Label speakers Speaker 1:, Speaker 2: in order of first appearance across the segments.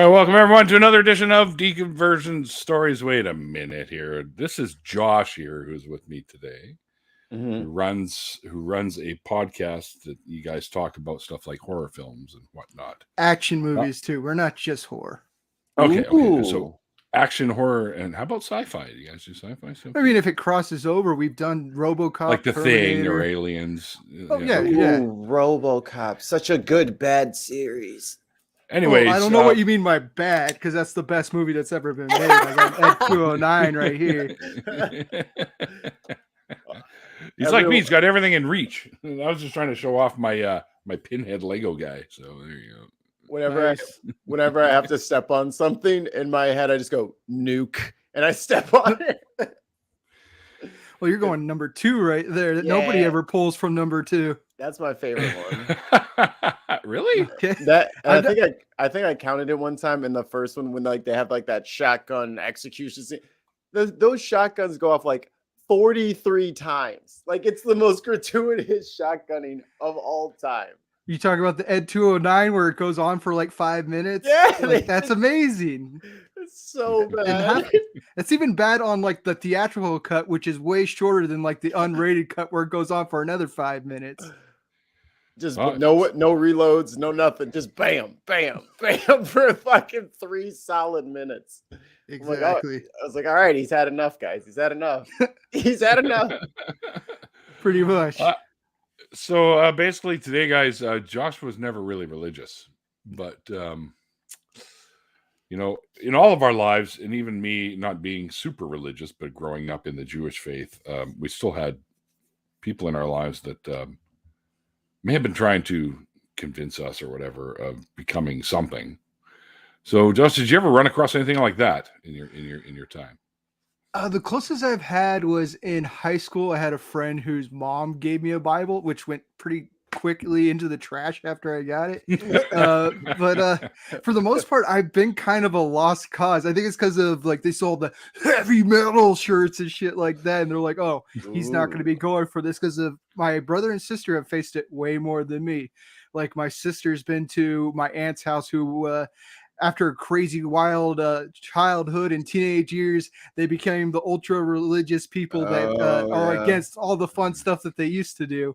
Speaker 1: right, welcome everyone to another edition of Deconversion Stories. Wait a minute here. This is Josh here, who's with me today, who runs a podcast that you guys talk about stuff like horror films and whatnot.
Speaker 2: Action movies too. We're not just horror.
Speaker 1: Okay. So action, horror, and how about sci-fi? Do you guys do sci-fi stuff?
Speaker 2: I mean, if it crosses over, we've done RoboCop,
Speaker 1: like The
Speaker 2: Terminator.
Speaker 1: Thing or Aliens.
Speaker 2: Oh yeah.
Speaker 3: RoboCop, such a good bad series.
Speaker 1: Anyways,
Speaker 2: I don't know what you mean by bad, because that's the best movie that's ever been made. I got Ed 209 right here.
Speaker 1: He's like me. He's got everything in reach. I was just trying to show off my my pinhead Lego guy. So there you go.
Speaker 3: Whenever I have to step on something in my head, I just go nuke and I step on it.
Speaker 2: Well, you're going number 2 right there. That nobody ever pulls from number 2.
Speaker 3: That's my favorite one.
Speaker 1: Really?
Speaker 3: I think I counted it one time in the first one when like they have like that shotgun execution scene. Those shotguns go off like 43 times. Like it's the most gratuitous shotgunning of all time.
Speaker 2: You talk about the Ed 209 where it goes on for like 5 minutes.
Speaker 3: Yeah,
Speaker 2: like, that's amazing.
Speaker 3: It's so bad.
Speaker 2: It's even bad on like the theatrical cut, which is way shorter than like the unrated cut where it goes on for another 5 minutes.
Speaker 3: Just no reloads, no nothing. Just bam, bam, bam for fucking 3 solid minutes.
Speaker 2: Exactly.
Speaker 3: I was like, all right, he's had enough, guys. He's had enough. He's had enough.
Speaker 2: Pretty much.
Speaker 1: So basically today, guys, Josh was never really religious, but you know, in all of our lives, and even me not being super religious, but growing up in the Jewish faith, we still had people in our lives that may have been trying to convince us or whatever of becoming something. So, Josh, did you ever run across anything like that in your time?
Speaker 2: The closest I've had was in high school. I had a friend whose mom gave me a Bible, which went pretty quickly into the trash after I got it. But for the most part, I've been kind of a lost cause. I think it's because of like they sold the heavy metal shirts and shit like that. And they're like, oh, he's not going to be going for this because of my brother and sister have faced it way more than me. Like my sister's been to my aunt's house who after a crazy wild childhood and teenage years, they became the ultra religious people that are against all the fun stuff that they used to do.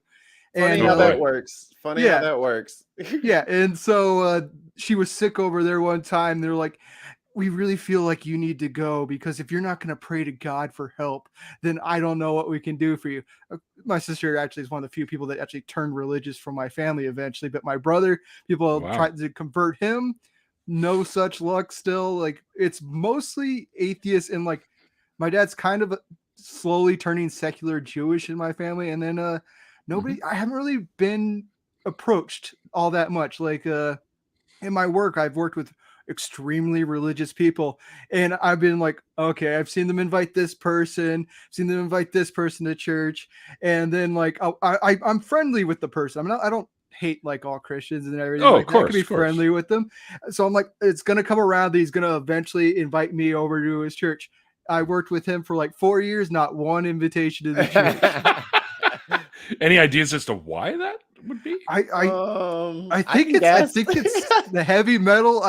Speaker 3: Funny how that works. How that works.
Speaker 2: Yeah. And so she was sick over there one time. They're like, we really feel like you need to go because if you're not going to pray to God for help, then I don't know what we can do for you. My sister actually is one of the few people that actually turned religious from my family eventually. But my brother, people tried to convert him. No such luck still. Like it's mostly atheist and like my dad's kind of slowly turning secular Jewish in my family. And then I haven't really been approached all that much. Like in my work, I've worked with extremely religious people and I've been like, okay, I've seen them invite this person, to church. And then like, I'm friendly with the person. I don't hate like all Christians and everything.
Speaker 1: Oh,
Speaker 2: like,
Speaker 1: of course,
Speaker 2: I can be friendly with them. So I'm like, it's going to come around. He's going to eventually invite me over to his church. I worked with him for like 4 years, not one invitation to the church.
Speaker 1: Any ideas as to why that would be?
Speaker 2: I think it's the heavy metal.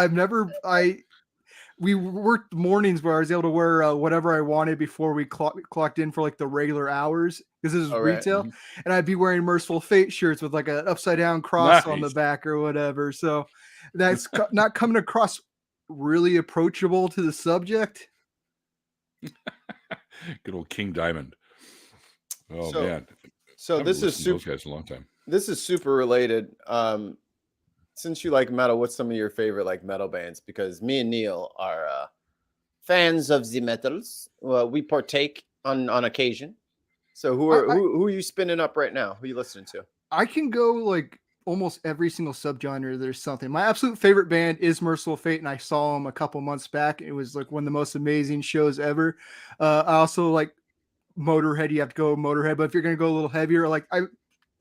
Speaker 2: We worked mornings where I was able to wear whatever I wanted before we clocked in for like the regular hours because this is retail. And I'd be wearing Merciful Fate shirts with like an upside down cross on the back or whatever. So that's not coming across really approachable to the subject.
Speaker 1: Good old King Diamond. Oh man.
Speaker 3: So this is super.
Speaker 1: Those guys a long time.
Speaker 3: This is super related. Since you like metal, what's some of your favorite like metal bands? Because me and Neil are fans of the metals. Well, we partake on occasion. So who are you spinning up right now? Who are you listening to?
Speaker 2: I can go like almost every single subgenre. There's something. My absolute favorite band is Merciful Fate, and I saw them a couple months back. It was like one of the most amazing shows ever. I also like Motorhead. You have to go Motorhead, but if you're gonna go a little heavier, like I'm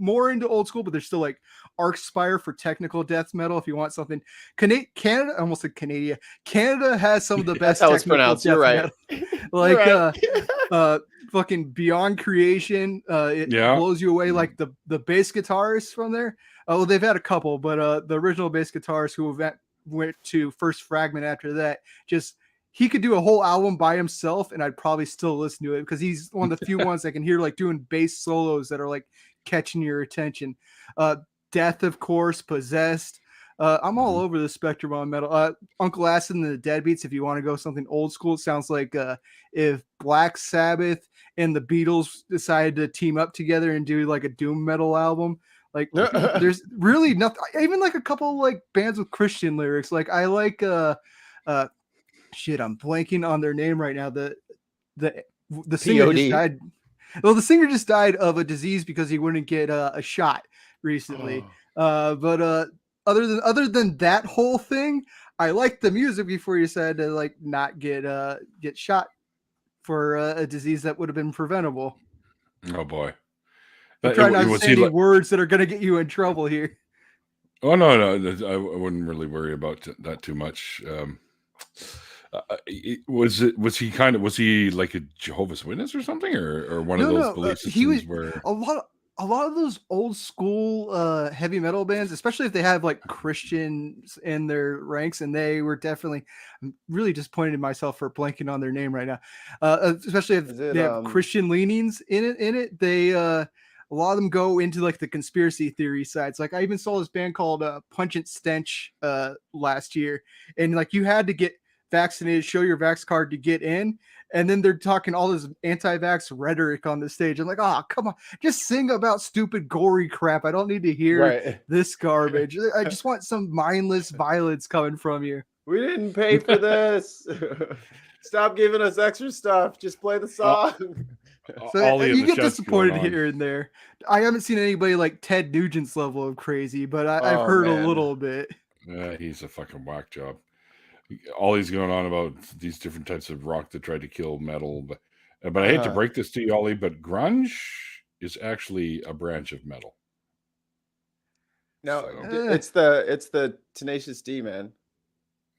Speaker 2: more into old school, but there's still like Arcspire for technical death metal. If you want something, Canada, I almost said Canada. Canada has some of the best.
Speaker 3: That's how it's pronounced. You're right.
Speaker 2: Like fucking Beyond Creation. It blows you away. Like the bass guitarists from there. Oh, they've had a couple, but the original bass guitarists who went to First Fragment after that. Just he could do a whole album by himself, and I'd probably still listen to it because he's one of the few ones I can hear like doing bass solos that are like catching your attention. Death, of course, Possessed. I'm all over the spectrum on metal. Uncle Acid and the Deadbeats, if you want to go something old school, it sounds like if Black Sabbath and the Beatles decided to team up together and do like a doom metal album. Like there's really nothing, even like a couple like bands with Christian lyrics. Like I like shit, I'm blanking on their name right now. The singer just died. Well, the singer just died of a disease because he wouldn't get a shot recently. But other than that whole thing, I like the music before you said to like not get shot for a disease that would have been preventable.
Speaker 1: Oh boy.
Speaker 2: I'm trying not to say any words that are going to get you in trouble here.
Speaker 1: Oh no, I wouldn't really worry about that too much. Was he like a Jehovah's Witness or something, or one of those belief systems where
Speaker 2: a lot of those old school heavy metal bands, especially if they have like Christians in their ranks, and they were definitely, I'm really disappointed in myself for blanking on their name right now. Especially if they have Christian leanings in it. They a lot of them go into like the conspiracy theory sides. Like I even saw this band called Pungent Stench last year, and like you had to get vaccinated, show your vax card to get in, and then they're talking all this anti-vax rhetoric on the stage. I'm like, oh, come on, just sing about stupid gory crap. I don't need to hear this garbage. I just want some mindless violence coming from you.
Speaker 3: We didn't pay for this. Stop giving us extra stuff. Just play the song.
Speaker 2: So you get disappointed here and there. I haven't seen anybody like Ted Nugent's level of crazy, but I've heard a little bit.
Speaker 1: Yeah, he's a fucking whack job. All he's going on about these different types of rock that tried to kill metal, but I hate to break this to you, Ollie, but grunge is actually a branch of metal.
Speaker 3: No, it's the Tenacious D, man.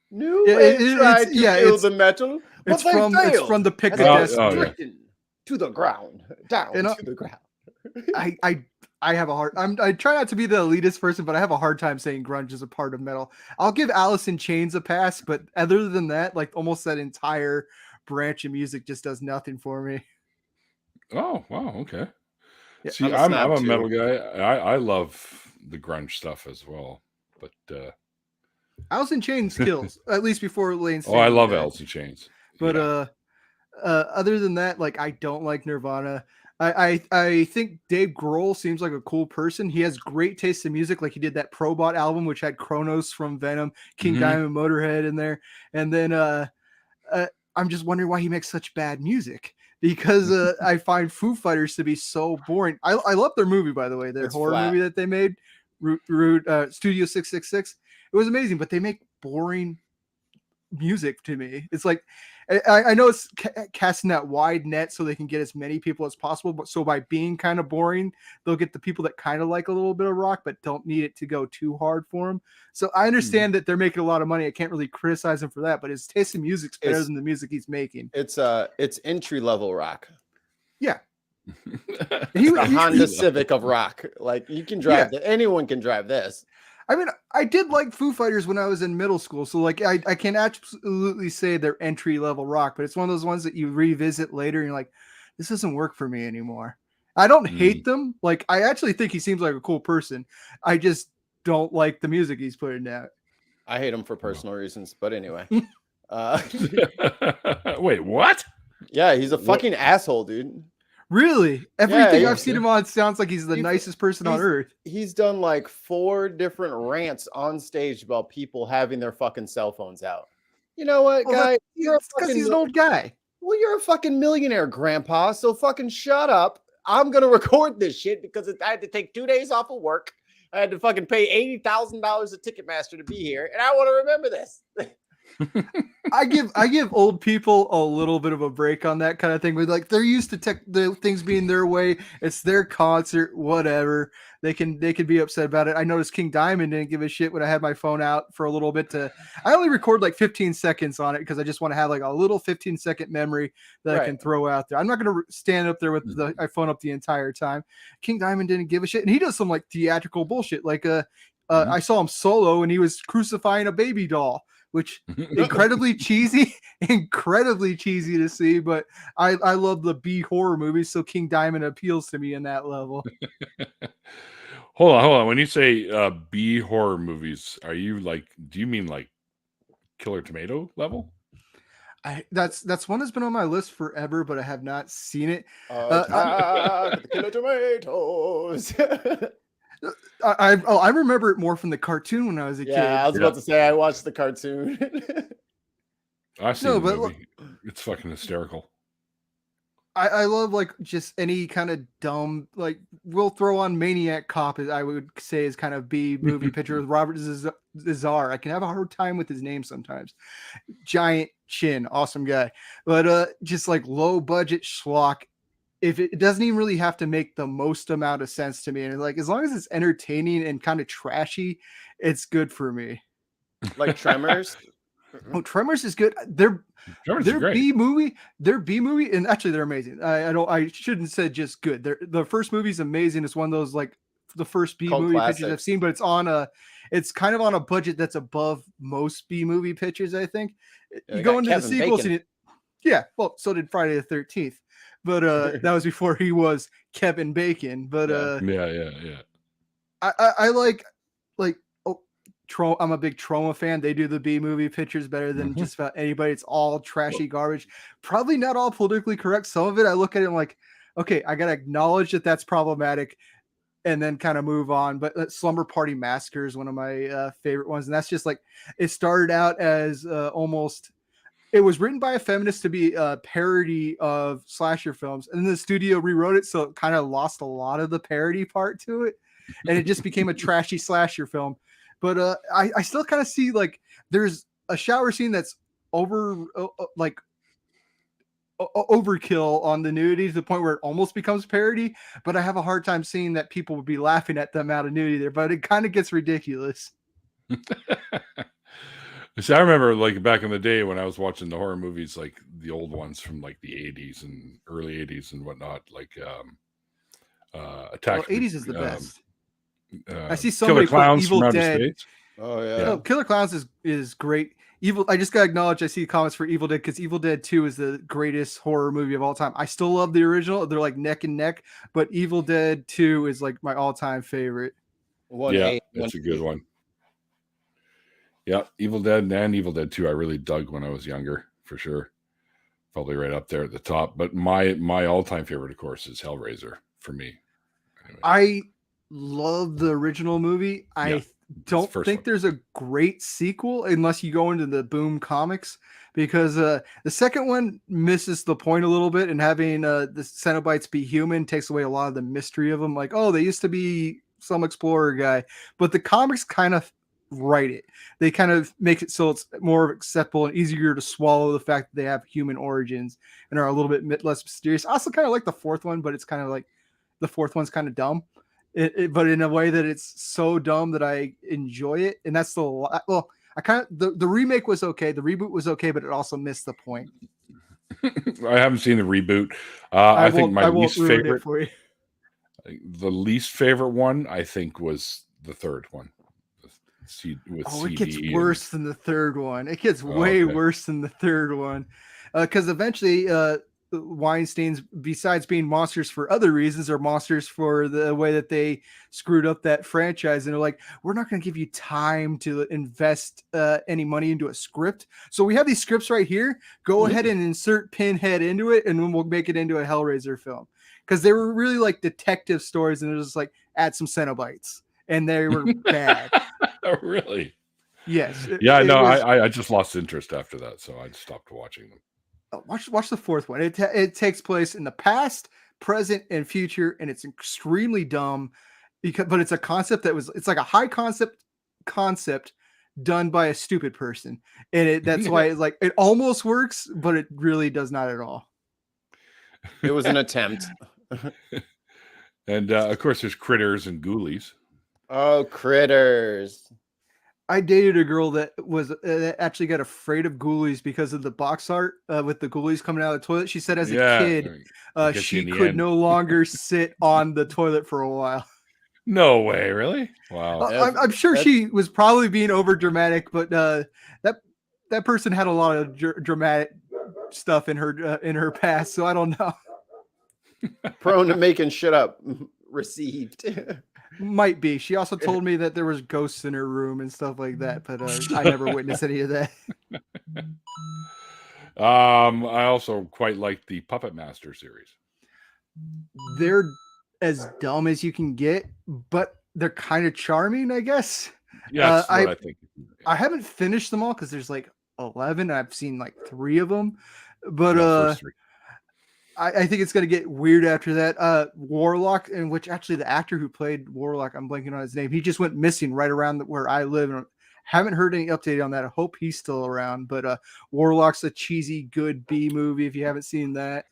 Speaker 3: No, tried to kill the metal, but
Speaker 2: it's from the pick of destiny
Speaker 3: to the ground, down to the ground.
Speaker 2: I have a hard. I try not to be the elitist person, but I have a hard time saying grunge is a part of metal. I'll give Alice in Chains a pass, but other than that, like almost that entire branch of music just does nothing for me.
Speaker 1: Oh wow, okay.
Speaker 2: Yeah,
Speaker 1: see, I'm a metal guy. I love the grunge stuff as well, but
Speaker 2: Alice in Chains kills at least before Lane.
Speaker 1: I love Alice in Chains,
Speaker 2: but other than that, like I don't like Nirvana. I think Dave Grohl seems like a cool person. He has great taste in music. Like he did that Probot album, which had Kronos from Venom, King Diamond, Motorhead in there. And then I'm just wondering why he makes such bad music, because I find Foo Fighters to be so boring. I love their movie, by the way, their horror movie that they made, Studio 666. It was amazing, but they make boring music to me. It's like, I know it's casting that wide net so they can get as many people as possible, but so by being kind of boring, they'll get the people that kind of like a little bit of rock but don't need it to go too hard for them. So I understand that they're making a lot of money. I can't really criticize him for that, but his taste in music's better than the music he's making.
Speaker 3: It's entry level rock.
Speaker 2: Yeah.
Speaker 3: The Honda Civic of rock. Like you can drive anyone can drive this.
Speaker 2: I mean, I did like Foo Fighters when I was in middle school, so like I can absolutely say they're entry level rock, but it's one of those ones that you revisit later and you're like, this doesn't work for me anymore. I don't hate them. Like I actually think he seems like a cool person. I just don't like the music he's putting out.
Speaker 3: I hate him for personal reasons, but anyway.
Speaker 1: Wait, what?
Speaker 3: Yeah, he's a fucking asshole, dude.
Speaker 2: Really? Everything I've seen him on sounds like he's the nicest person on earth.
Speaker 3: He's done like 4 different rants on stage about people having their fucking cell phones out. You know what, guy?
Speaker 2: Because he's an old guy.
Speaker 3: Well, you're a fucking millionaire, grandpa, so fucking shut up. I'm going to record this shit because I had to take 2 days off of work. I had to fucking pay $80,000 a Ticketmaster to be here, and I want to remember this.
Speaker 2: I give old people a little bit of a break on that kind of thing. With like they're used to the things being their way. It's their concert, whatever. They can be upset about it. I noticed King Diamond didn't give a shit when I had my phone out for a little bit. I only record like 15 seconds on it because I just want to have like a little 15-second memory that I can throw out there. I'm not going to stand up there with my phone up the entire time. King Diamond didn't give a shit, and he does some like theatrical bullshit. Like I saw him solo, and he was crucifying a baby doll, which incredibly cheesy to see. But I love the B horror movies, so King Diamond appeals to me in that level.
Speaker 1: Hold on. When you say B horror movies, are you like? Do you mean like Killer Tomato level?
Speaker 2: That's one that's been on my list forever, but I have not seen it.
Speaker 3: Attack the Killer Tomatoes.
Speaker 2: I remember it more from the cartoon when I was a kid.
Speaker 3: Yeah, I was about to say I watched the cartoon.
Speaker 1: I see the movie. It's fucking hysterical.
Speaker 2: I love like just any kind of dumb, like we'll throw on Maniac Cop, as I would say is kind of B movie picture with Robert Zazar. I can have a hard time with his name sometimes. Giant chin, awesome guy. But just like low budget schlock. If it doesn't even really have to make the most amount of sense to me. And like as long as it's entertaining and kind of trashy, it's good for me.
Speaker 3: Like Tremors.
Speaker 2: Oh, Tremors is good. Their B movie, and actually they're amazing. I shouldn't say just good. The first movie is amazing. It's one of those like the first B movie pictures I've seen, but it's kind of on a budget that's above most B movie pictures, I think.
Speaker 3: Yeah,
Speaker 2: you go into the sequels and well, so did Friday the 13th. But that was before he was Kevin Bacon. But
Speaker 1: yeah.
Speaker 2: I like I'm a big Trauma fan. They do the B movie pictures better than just about anybody. It's all trashy garbage. Probably not all politically correct. Some of it I look at it and like, okay, I gotta acknowledge that that's problematic, and then kind of move on. But Slumber Party Massacre is one of my favorite ones, and that's just like it started out as almost. It was written by a feminist to be a parody of slasher films, and then the studio rewrote it, so it kind of lost a lot of the parody part to it, and it just became a trashy slasher film. But I still kind of see like there's a shower scene that's overkill on the nudity to the point where it almost becomes parody. But I have a hard time seeing that people would be laughing at the amount of nudity there. But it kind of gets ridiculous.
Speaker 1: See, I remember like back in the day when I was watching the horror movies, like the old ones from like the 80s and early 80s and whatnot, like Attack.
Speaker 2: 80s is the best. I see
Speaker 1: Killer
Speaker 2: somebody
Speaker 1: Clowns
Speaker 2: put Evil
Speaker 1: from
Speaker 2: Dead.
Speaker 1: Space.
Speaker 3: Oh yeah.
Speaker 2: No, Killer Clowns is great. I just gotta acknowledge I see comments for Evil Dead because Evil Dead 2 is the greatest horror movie of all time. I still love the original. They're like neck and neck, but Evil Dead 2 is like my all-time favorite.
Speaker 1: That's a good one. Yeah, Evil Dead and Evil Dead 2 I really dug when I was younger, for sure. Probably right up there at the top. But my all-time favorite, of course, is Hellraiser for me. Anyway.
Speaker 2: I love the original movie. I don't think there's a great sequel unless you go into the Boom comics, because the second one misses the point a little bit, and having the Cenobites be human takes away a lot of the mystery of them. Like, oh, they used to be some explorer guy, but the comics kind of write it. They kind of make it so it's more acceptable and easier to swallow the fact that they have human origins and are a little bit less mysterious. I also kind of like the fourth one, but it's kind of like the fourth one's kind of dumb. But in a way that it's so dumb that I enjoy it. And that's the remake was okay. The reboot was okay, but it also missed the point.
Speaker 1: I haven't seen the reboot. I think my least favorite for you. The least favorite one, I think, was the third one.
Speaker 2: It gets worse than the third one. It gets way worse than the third one. Because eventually Weinstein's, besides being monsters for other reasons, are monsters for the way that they screwed up that franchise. And they're like, we're not going to give you time to invest any money into a script. So we have these scripts right here. Go ahead and insert Pinhead into it, and then we'll make it into a Hellraiser film. Because they were really like detective stories, and they're just like, add some Cenobites. And they were bad.
Speaker 1: Oh, really?
Speaker 2: Yes.
Speaker 1: I just lost interest after that, so I stopped watching them.
Speaker 2: Watch the fourth one. It takes place in the past, present, and future, and it's extremely dumb but it's a concept it's like a high concept done by a stupid person, and that's why it's like it almost works, but it really does not at all.
Speaker 3: It was an attempt.
Speaker 1: And of course, there's Critters and Ghoulies.
Speaker 3: Oh, Critters.
Speaker 2: I dated a girl that was actually got afraid of ghoulies because of the box art with the ghoulies coming out of the toilet. She said as a kid, she could no longer sit on the toilet for a while.
Speaker 1: No way, really? Wow.
Speaker 2: I'm sure she was probably being over dramatic, but that person had a lot of dramatic stuff in her past, so I don't know.
Speaker 3: Prone to making shit up. Received.
Speaker 2: Might be. She also told me that there was ghosts in her room and stuff like that, but I never witnessed any of that.
Speaker 1: I also quite like the Puppet Master series.
Speaker 2: They're as dumb as you can get, but they're kind of charming, I guess.
Speaker 1: Yeah, that's what I think.
Speaker 2: I haven't finished them all because there's like 11. I've seen like 3 of them, but
Speaker 1: first 3.
Speaker 2: I think it's going to get weird after that. Warlock, in which actually the actor who played Warlock, I'm blanking on his name. He just went missing right around where I live. And haven't heard any update on that. I hope he's still around. But Warlock's a cheesy, good B movie if you haven't seen that.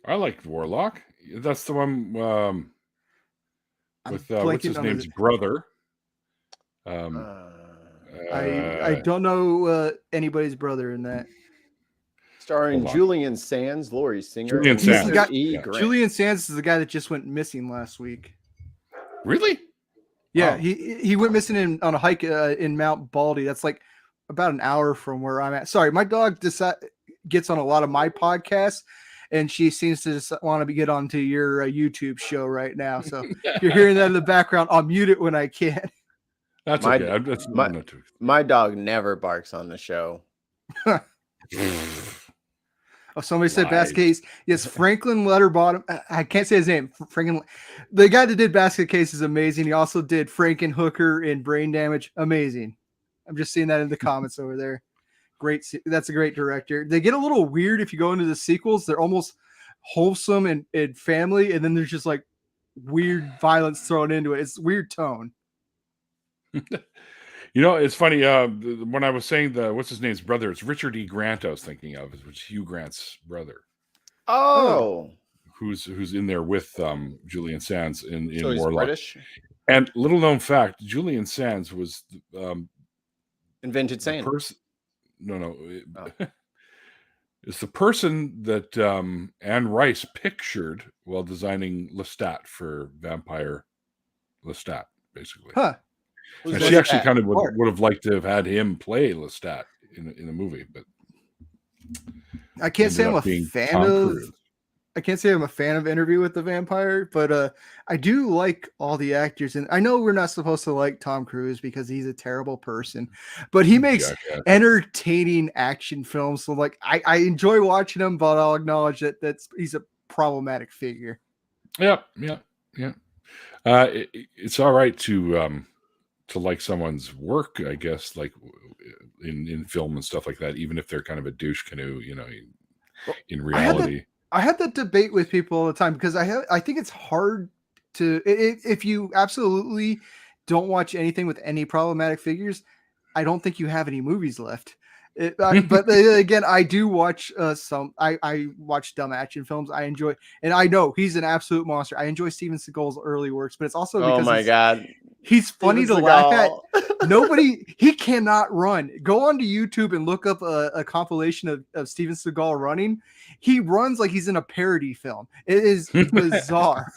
Speaker 1: I like Warlock. That's the one with what's his name's brother.
Speaker 2: I don't know anybody's brother in that.
Speaker 3: Starring Julian Sands, Laurie Singer,
Speaker 1: Julian Sands.
Speaker 2: Julian Sands is the guy that just went missing last week.
Speaker 1: Really?
Speaker 2: Yeah, he went missing on a hike in Mount Baldy. That's like about an hour from where I'm at. Sorry, my dog gets on a lot of my podcasts, and she seems to just want to get onto your YouTube show right now. So if you're hearing that in the background, I'll mute it when I can.
Speaker 1: That's okay.
Speaker 3: My dog never barks on the show.
Speaker 2: Oh, somebody said Basket Case. Yes, Franklin Letterbottom. I can't say his name. Franklin, the guy that did Basket Case is amazing. He also did Frankenhooker in Brain Damage. Amazing. I'm just seeing that in the comments over there. Great. That's a great director. They get a little weird if you go into the sequels. They're almost wholesome and family, and then there's just like weird violence thrown into it. It's weird tone.
Speaker 1: You know, it's funny. When I was saying what's his name's brother, it's Richard E. Grant. I was thinking of, which is Hugh Grant's brother.
Speaker 3: Oh,
Speaker 1: who's in there with Julian Sands in
Speaker 3: so he's
Speaker 1: Warlock.
Speaker 3: British.
Speaker 1: And little known fact, Julian Sands was
Speaker 3: invented sand.
Speaker 1: It's the person that Anne Rice pictured while designing Lestat for Vampire Lestat, basically.
Speaker 2: Huh.
Speaker 1: And she actually kind of would have liked to have had him play Lestat in the movie, but
Speaker 2: I can't say I'm a fan of. I can't say I'm a fan of Interview with the Vampire, but I do like all the actors, and I know we're not supposed to like Tom Cruise because he's a terrible person, but he makes entertaining action films. So, like, I enjoy watching him, but I'll acknowledge that he's a problematic figure.
Speaker 1: Yeah. It's all right to like someone's work, I guess, like in film and stuff like that, even if they're kind of a douche canoe, you know, in reality.
Speaker 2: I had that debate with people all the time because I think it's hard to, if you absolutely don't watch anything with any problematic figures, I don't think you have any movies left. But again, I do watch some. I watch dumb action films. I enjoy, and I know he's an absolute monster. I enjoy Steven Seagal's early works, but it's also because he's funny to laugh at. He cannot run. Go onto YouTube and look up a compilation of Steven Seagal running. He runs like he's in a parody film. It is bizarre.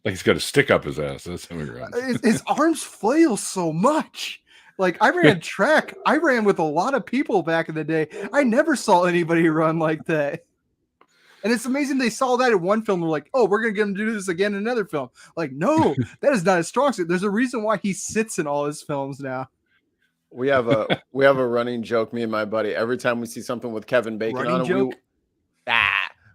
Speaker 1: Like he's got a stick up his ass. That's how he runs.
Speaker 2: His arms flail so much. Like, I ran track. I ran with a lot of people back in the day. I never saw anybody run like that. And it's amazing they saw that in one film. They're like, oh, we're going to get him to do this again in another film. Like, no, that is not his strong suit. There's a reason why he sits in all his films now.
Speaker 3: We have a running joke, me and my buddy. Every time we see something with Kevin Bacon on it,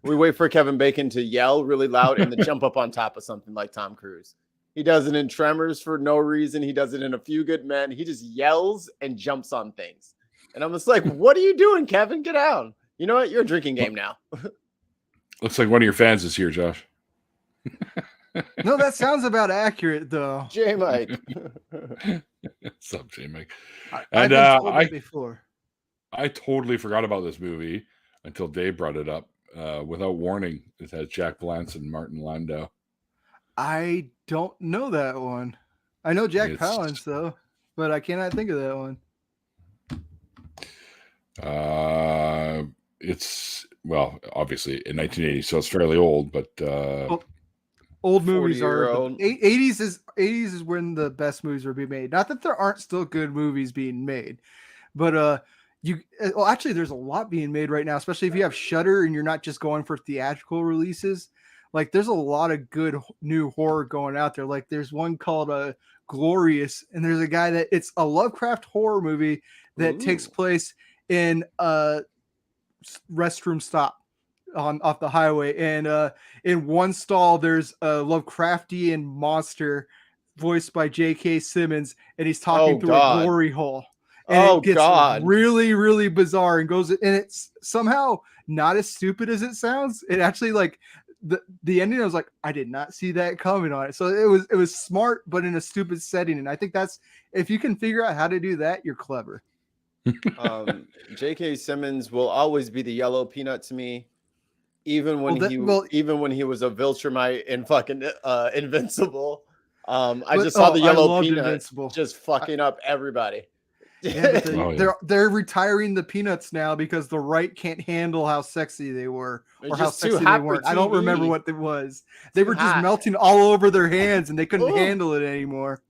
Speaker 3: we wait for Kevin Bacon to yell really loud and then jump up on top of something like Tom Cruise. He does it in Tremors for no reason. He does it in A Few Good Men. He just yells and jumps on things. And I'm just like, what are you doing, Kevin? Get down. You know what? You're a drinking game now.
Speaker 1: Looks like one of your fans is here, Josh.
Speaker 2: No, that sounds about accurate, though.
Speaker 3: J Mike.
Speaker 1: What's up, J Mike?
Speaker 2: And
Speaker 1: I totally forgot about this movie until Dave brought it up. Without Warning, it has Jack Palance and Martin Landau.
Speaker 2: I don't know that one. I know Jack Palance though, but I cannot think of that one.
Speaker 1: It's obviously in 1980, so it's fairly old, but
Speaker 2: Old movies are
Speaker 3: 40-year-old.
Speaker 2: 80s is when the best movies are being made. Not that there aren't still good movies being made, but actually there's a lot being made right now, especially if you have Shudder and you're not just going for theatrical releases. Like there's a lot of good new horror going out there. Like there's one called Glorious, and there's a guy that it's a Lovecraft horror movie that takes place in a restroom stop off the highway, and in one stall there's a Lovecraftian monster voiced by J.K. Simmons, and he's talking through a glory hole, and it gets really, really bizarre, and it's somehow not as stupid as it sounds. It actually, like, the ending, I was like, I did not see that coming on it. So it was smart, but in a stupid setting, and I think that's, if you can figure out how to do that, you're clever.
Speaker 3: J.K. Simmons will always be the yellow peanut to me. Even when he was a Viltrumite in fucking Invincible. I just saw the yellow peanut Invincible. Just fucking up everybody.
Speaker 2: Yeah, they're retiring the peanuts now because the right can't handle how sexy they were, or how sexy they weren't. I don't remember what it was. They were just melting all over their hands, and they couldn't handle it anymore.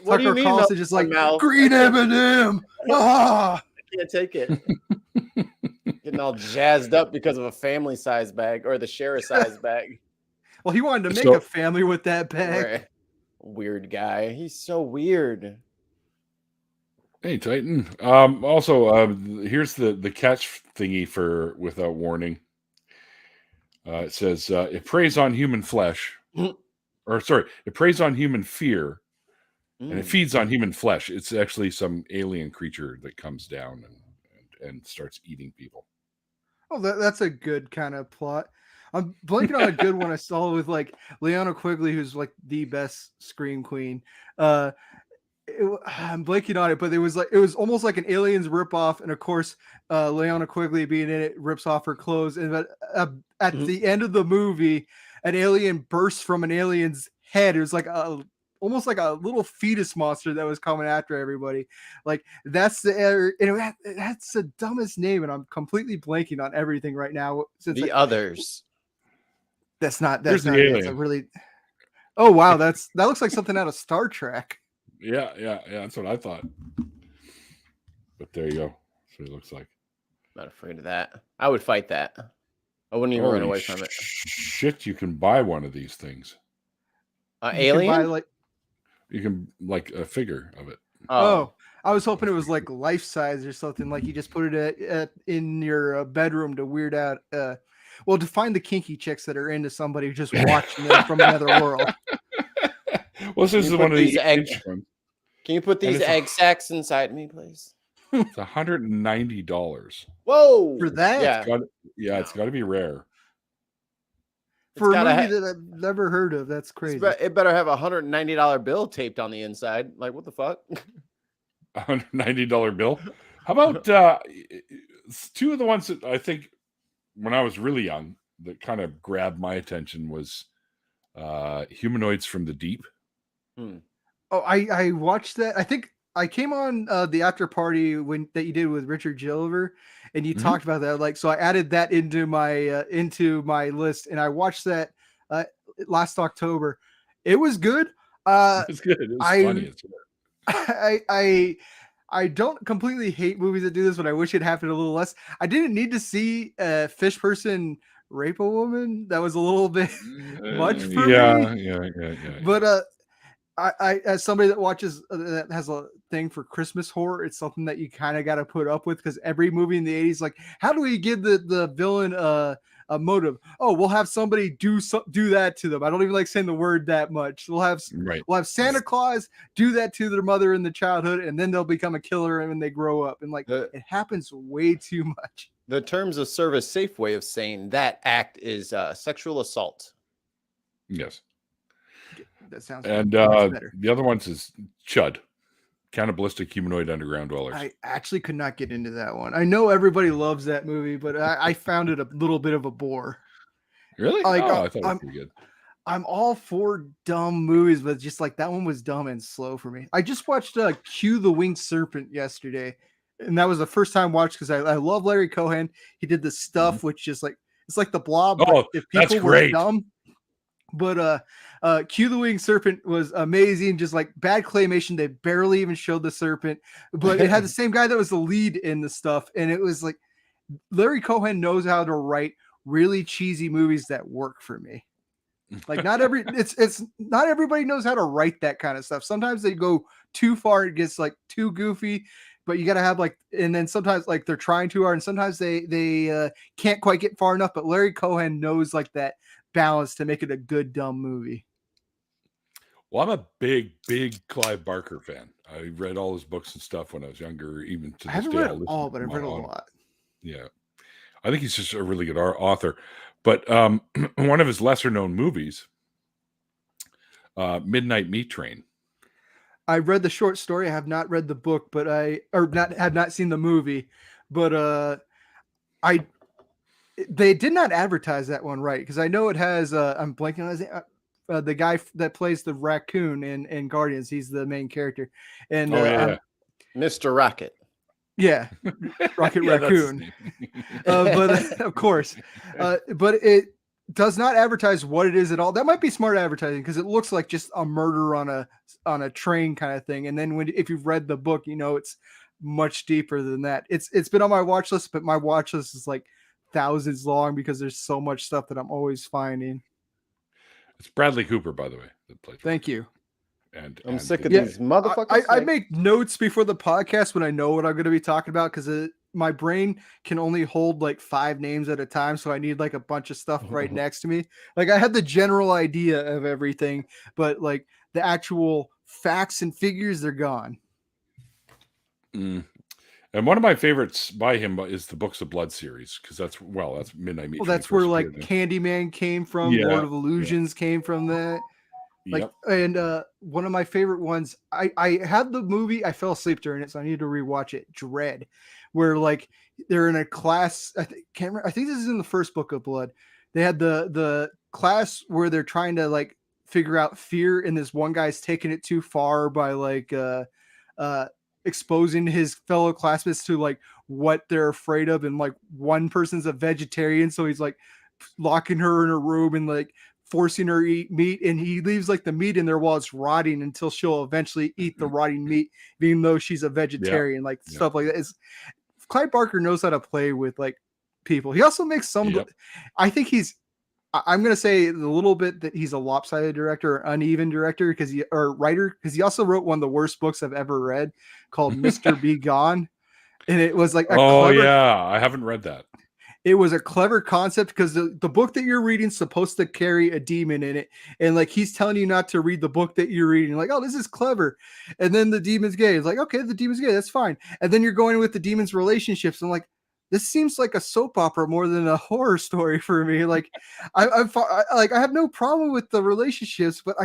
Speaker 3: What do you mean?
Speaker 2: Carlson just like green M&M. Ah,
Speaker 3: I can't take it. Getting all jazzed up because of a family size bag or the share a size bag.
Speaker 2: Well, he wanted to make a family with that bag.
Speaker 3: Weird guy. He's so weird.
Speaker 1: Hey, Titan. Also, here's the catch thingy for Without Warning. It says it preys on human flesh, it preys on human fear, and it feeds on human flesh. It's actually some alien creature that comes down and starts eating people.
Speaker 2: Oh, that's a good kind of plot. I'm blanking on a good one I saw with like Liana Quigley, who's like the best scream queen. I'm blanking on it, but it was almost like an Aliens ripoff, and of course, Liana Quigley being in it rips off her clothes, and at the end of the movie, an alien bursts from an alien's head. It was like almost like a little fetus monster that was coming after everybody. Like that's that's the dumbest name, and I'm completely blanking on everything right now.
Speaker 3: Since Others.
Speaker 2: That's not it. It's a really. Oh wow, that looks like something out of Star Trek.
Speaker 1: Yeah, that's what I thought. But there you go. That's what it looks like.
Speaker 3: Not afraid of that. I would fight that. I wouldn't even run away from it.
Speaker 1: Shit, you can buy one of these things.
Speaker 3: Alien?
Speaker 1: You can like a figure of it.
Speaker 2: Oh, I was hoping it was like life size or something. Like you just put it in your bedroom to weird out. To find the kinky chicks that are into somebody just watching them from another world.
Speaker 1: Well, this is one of these
Speaker 3: eggs. Can you put these egg sacs inside me, please?
Speaker 1: It's $190.
Speaker 3: Whoa!
Speaker 2: For that?
Speaker 1: Yeah, it's got to be rare.
Speaker 2: For a movie that I've never heard of, that's crazy.
Speaker 3: It better have a $190 bill taped on the inside. Like, what the fuck?
Speaker 1: $190 bill? How about two of the ones that I think when I was really young that kind of grabbed my attention was Humanoids from the Deep.
Speaker 2: Oh, I watched that. I think I came on the after party that you did with Richard Gilliver, and you talked about that. Like, so I added that into my list, and I watched that last October. It was good.
Speaker 1: It was good. It was funny.
Speaker 2: I don't completely hate movies that do this, but I wish it happened a little less. I didn't need to see a fish person rape a woman. That was a little bit much for me.
Speaker 1: Yeah.
Speaker 2: But I as somebody that watches that has a thing for Christmas horror, it's something that you kind of got to put up with, because every movie in the 80s, like, how do we give the villain a motive? Oh, we'll have somebody do that to them. I don't even like saying the word that much. We'll have Santa Claus do that to their mother in the childhood, and then they'll become a killer when they grow up. And like it happens way too much.
Speaker 3: The terms of service safe way of saying that act is sexual assault.
Speaker 1: Yes.
Speaker 2: That sounds
Speaker 1: better. The other ones is Chud, Cannibalistic Humanoid Underground Dwellers.
Speaker 2: I actually could not get into that one. I know everybody loves that movie, but I found it a little bit of a bore.
Speaker 1: Really? I thought it was pretty good.
Speaker 2: I'm all for dumb movies, but just like that one was dumb and slow for me. I just watched Q the Winged Serpent yesterday, and that was the first time watched because I love Larry Cohen. He did the stuff which is like, it's like The Blob.
Speaker 1: Oh,
Speaker 2: if people were dumb, But Q the Winged Serpent was amazing. Just like bad claymation, they barely even showed the serpent, but it had the same guy that was the lead in the stuff, and it was like Larry Cohen knows how to write really cheesy movies that work for me. Like not everybody knows how to write that kind of stuff. Sometimes they go too far, it gets like too goofy, but you got to have like, and then sometimes like they're trying too hard, and sometimes they can't quite get far enough. But Larry Cohen knows like that balance to make it a good dumb movie.
Speaker 1: Well, I'm a big Clive Barker fan. I read all his books and stuff when I was younger. Even to
Speaker 2: I
Speaker 1: this
Speaker 2: haven't
Speaker 1: day,
Speaker 2: read
Speaker 1: I'll
Speaker 2: it
Speaker 1: listen
Speaker 2: all,
Speaker 1: to
Speaker 2: but I've
Speaker 1: him
Speaker 2: read a
Speaker 1: on-
Speaker 2: lot.
Speaker 1: Yeah, I think he's just a really good author. But one of his lesser known movies, Midnight Meat Train.
Speaker 2: I read the short story. I have not read the book, but have not seen the movie. But they did not advertise that one right, because I know it has. I'm blanking on his name. The guy that plays the raccoon in Guardians. He's the main character, and
Speaker 3: Mr. Rocket.
Speaker 2: Yeah, Rocket
Speaker 1: Yeah, that's his
Speaker 2: Raccoon.
Speaker 1: name.
Speaker 2: But of course, but it does not advertise what it is at all. That might be smart advertising, because it looks like just a murder on a train kind of thing. And then if you've read the book, you know it's much deeper than that. It's been on my watch list, but my watch list is like thousands long because there's so much stuff that I'm always finding.
Speaker 1: It's Bradley Cooper, by the way, that played.
Speaker 2: Thank you.
Speaker 1: And
Speaker 3: I'm sick of
Speaker 2: Yeah,
Speaker 3: these motherfuckers.
Speaker 2: I make notes before the podcast when I know what I'm going to be talking about, because my brain can only hold like 5 names at a time. So I need like a bunch of stuff right next to me. Like I have the general idea of everything, but like the actual facts and figures, they're gone.
Speaker 1: And one of my favorites by him is the Books of Blood series, because that's Midnight Meat Train.
Speaker 2: Well, that's where like Candyman came from.
Speaker 1: Yeah,
Speaker 2: Lord of Illusions came from that. Like,
Speaker 1: Yep.
Speaker 2: and one of my favorite ones, I had the movie, I fell asleep during it, so I need to rewatch it. Dread, where like they're in a class. I think this is in the first Book of Blood. They had the class where they're trying to like figure out fear, and this one guy's taking it too far by like exposing his fellow classmates to like what they're afraid of, and like one person's a vegetarian, so he's like locking her in a room and like forcing her to eat meat, and he leaves like the meat in there while it's rotting until she'll eventually eat the rotting meat, even though she's a vegetarian. Stuff like that. Clive Barker knows how to play with like people. He also makes some. I think I'm gonna say a little bit that he's a lopsided director or uneven director or writer, because he also wrote one of the worst books I've ever read called Mr. Be Gone, and it was like
Speaker 1: I haven't read that.
Speaker 2: It was a clever concept, because the book that you're reading is supposed to carry a demon in it. And like, he's telling you not to read the book that you're reading. Like, oh, this is clever. And then the demon's gay. It's like, okay, the demon's gay. That's fine. And then you're going with the demon's relationships. I'm like, this seems like a soap opera more than a horror story for me. Like, I have no problem with the relationships, but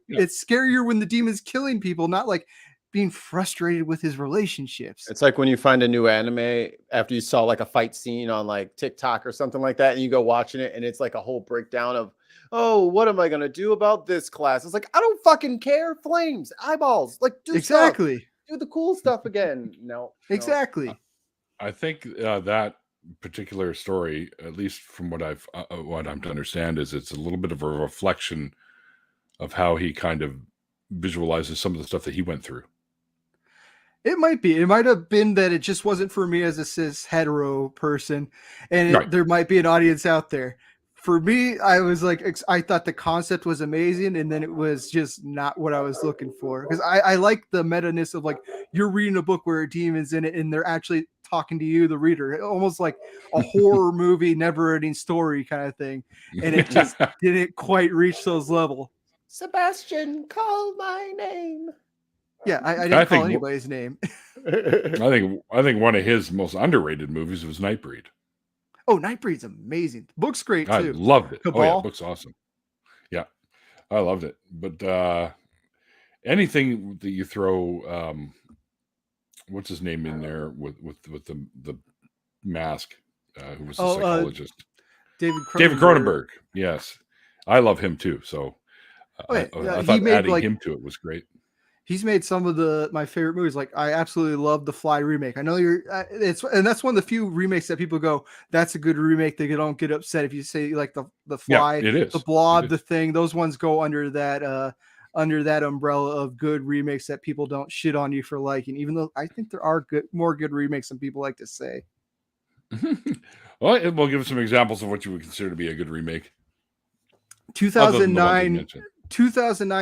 Speaker 2: it's scarier when the demon's killing people, not like being frustrated with his relationships.
Speaker 3: It's like when you find a new anime after you saw like a fight scene on like TikTok or something like that, and you go watching it, and it's like a whole breakdown of, oh, what am I gonna do about this class? It's like, I don't fucking care. Flames, eyeballs, like do
Speaker 2: exactly
Speaker 3: stuff. Do the cool stuff again. No,
Speaker 2: exactly.
Speaker 1: I think that particular story, at least from what I'm to understand, is it's a little bit of a reflection of how he kind of visualizes some of the stuff that he went through.
Speaker 2: It might be. It might have been that it just wasn't for me as a cis hetero person, and there might be an audience out there. For me, I was like, I thought the concept was amazing, and then it was just not what I was looking for. Because I like the meta-ness of like, you're reading a book where a demon's in it, and they're actually talking to you, the reader, almost like a horror movie, never-ending story kind of thing. And it just didn't quite reach those levels.
Speaker 3: Sebastian, call my name.
Speaker 2: Yeah, I didn't call anybody's name.
Speaker 1: I think one of his most underrated movies was Nightbreed.
Speaker 2: Oh, Nightbreed's amazing. The book's great too.
Speaker 1: I loved it.
Speaker 2: Cabal?
Speaker 1: Oh yeah, book's awesome. Yeah, I loved it. But anything that you throw, what's his name in there with the mask, who was a psychologist,
Speaker 2: David
Speaker 1: Cronenberg. Yes, I love him too. So I thought adding him to it was great.
Speaker 2: He's made some of my favorite movies. Like I absolutely love the Fly remake. I know and that's one of the few remakes that people go, that's a good remake. They don't get upset if you say like the
Speaker 1: Yeah,
Speaker 2: Fly,
Speaker 1: it is.
Speaker 2: the Blob, the Thing. Those ones go under that umbrella of good remakes that people don't shit on you for liking. Even though I think there are more good remakes than people like to say.
Speaker 1: Well, we'll give some examples of what you would consider to be a good remake.
Speaker 2: 2009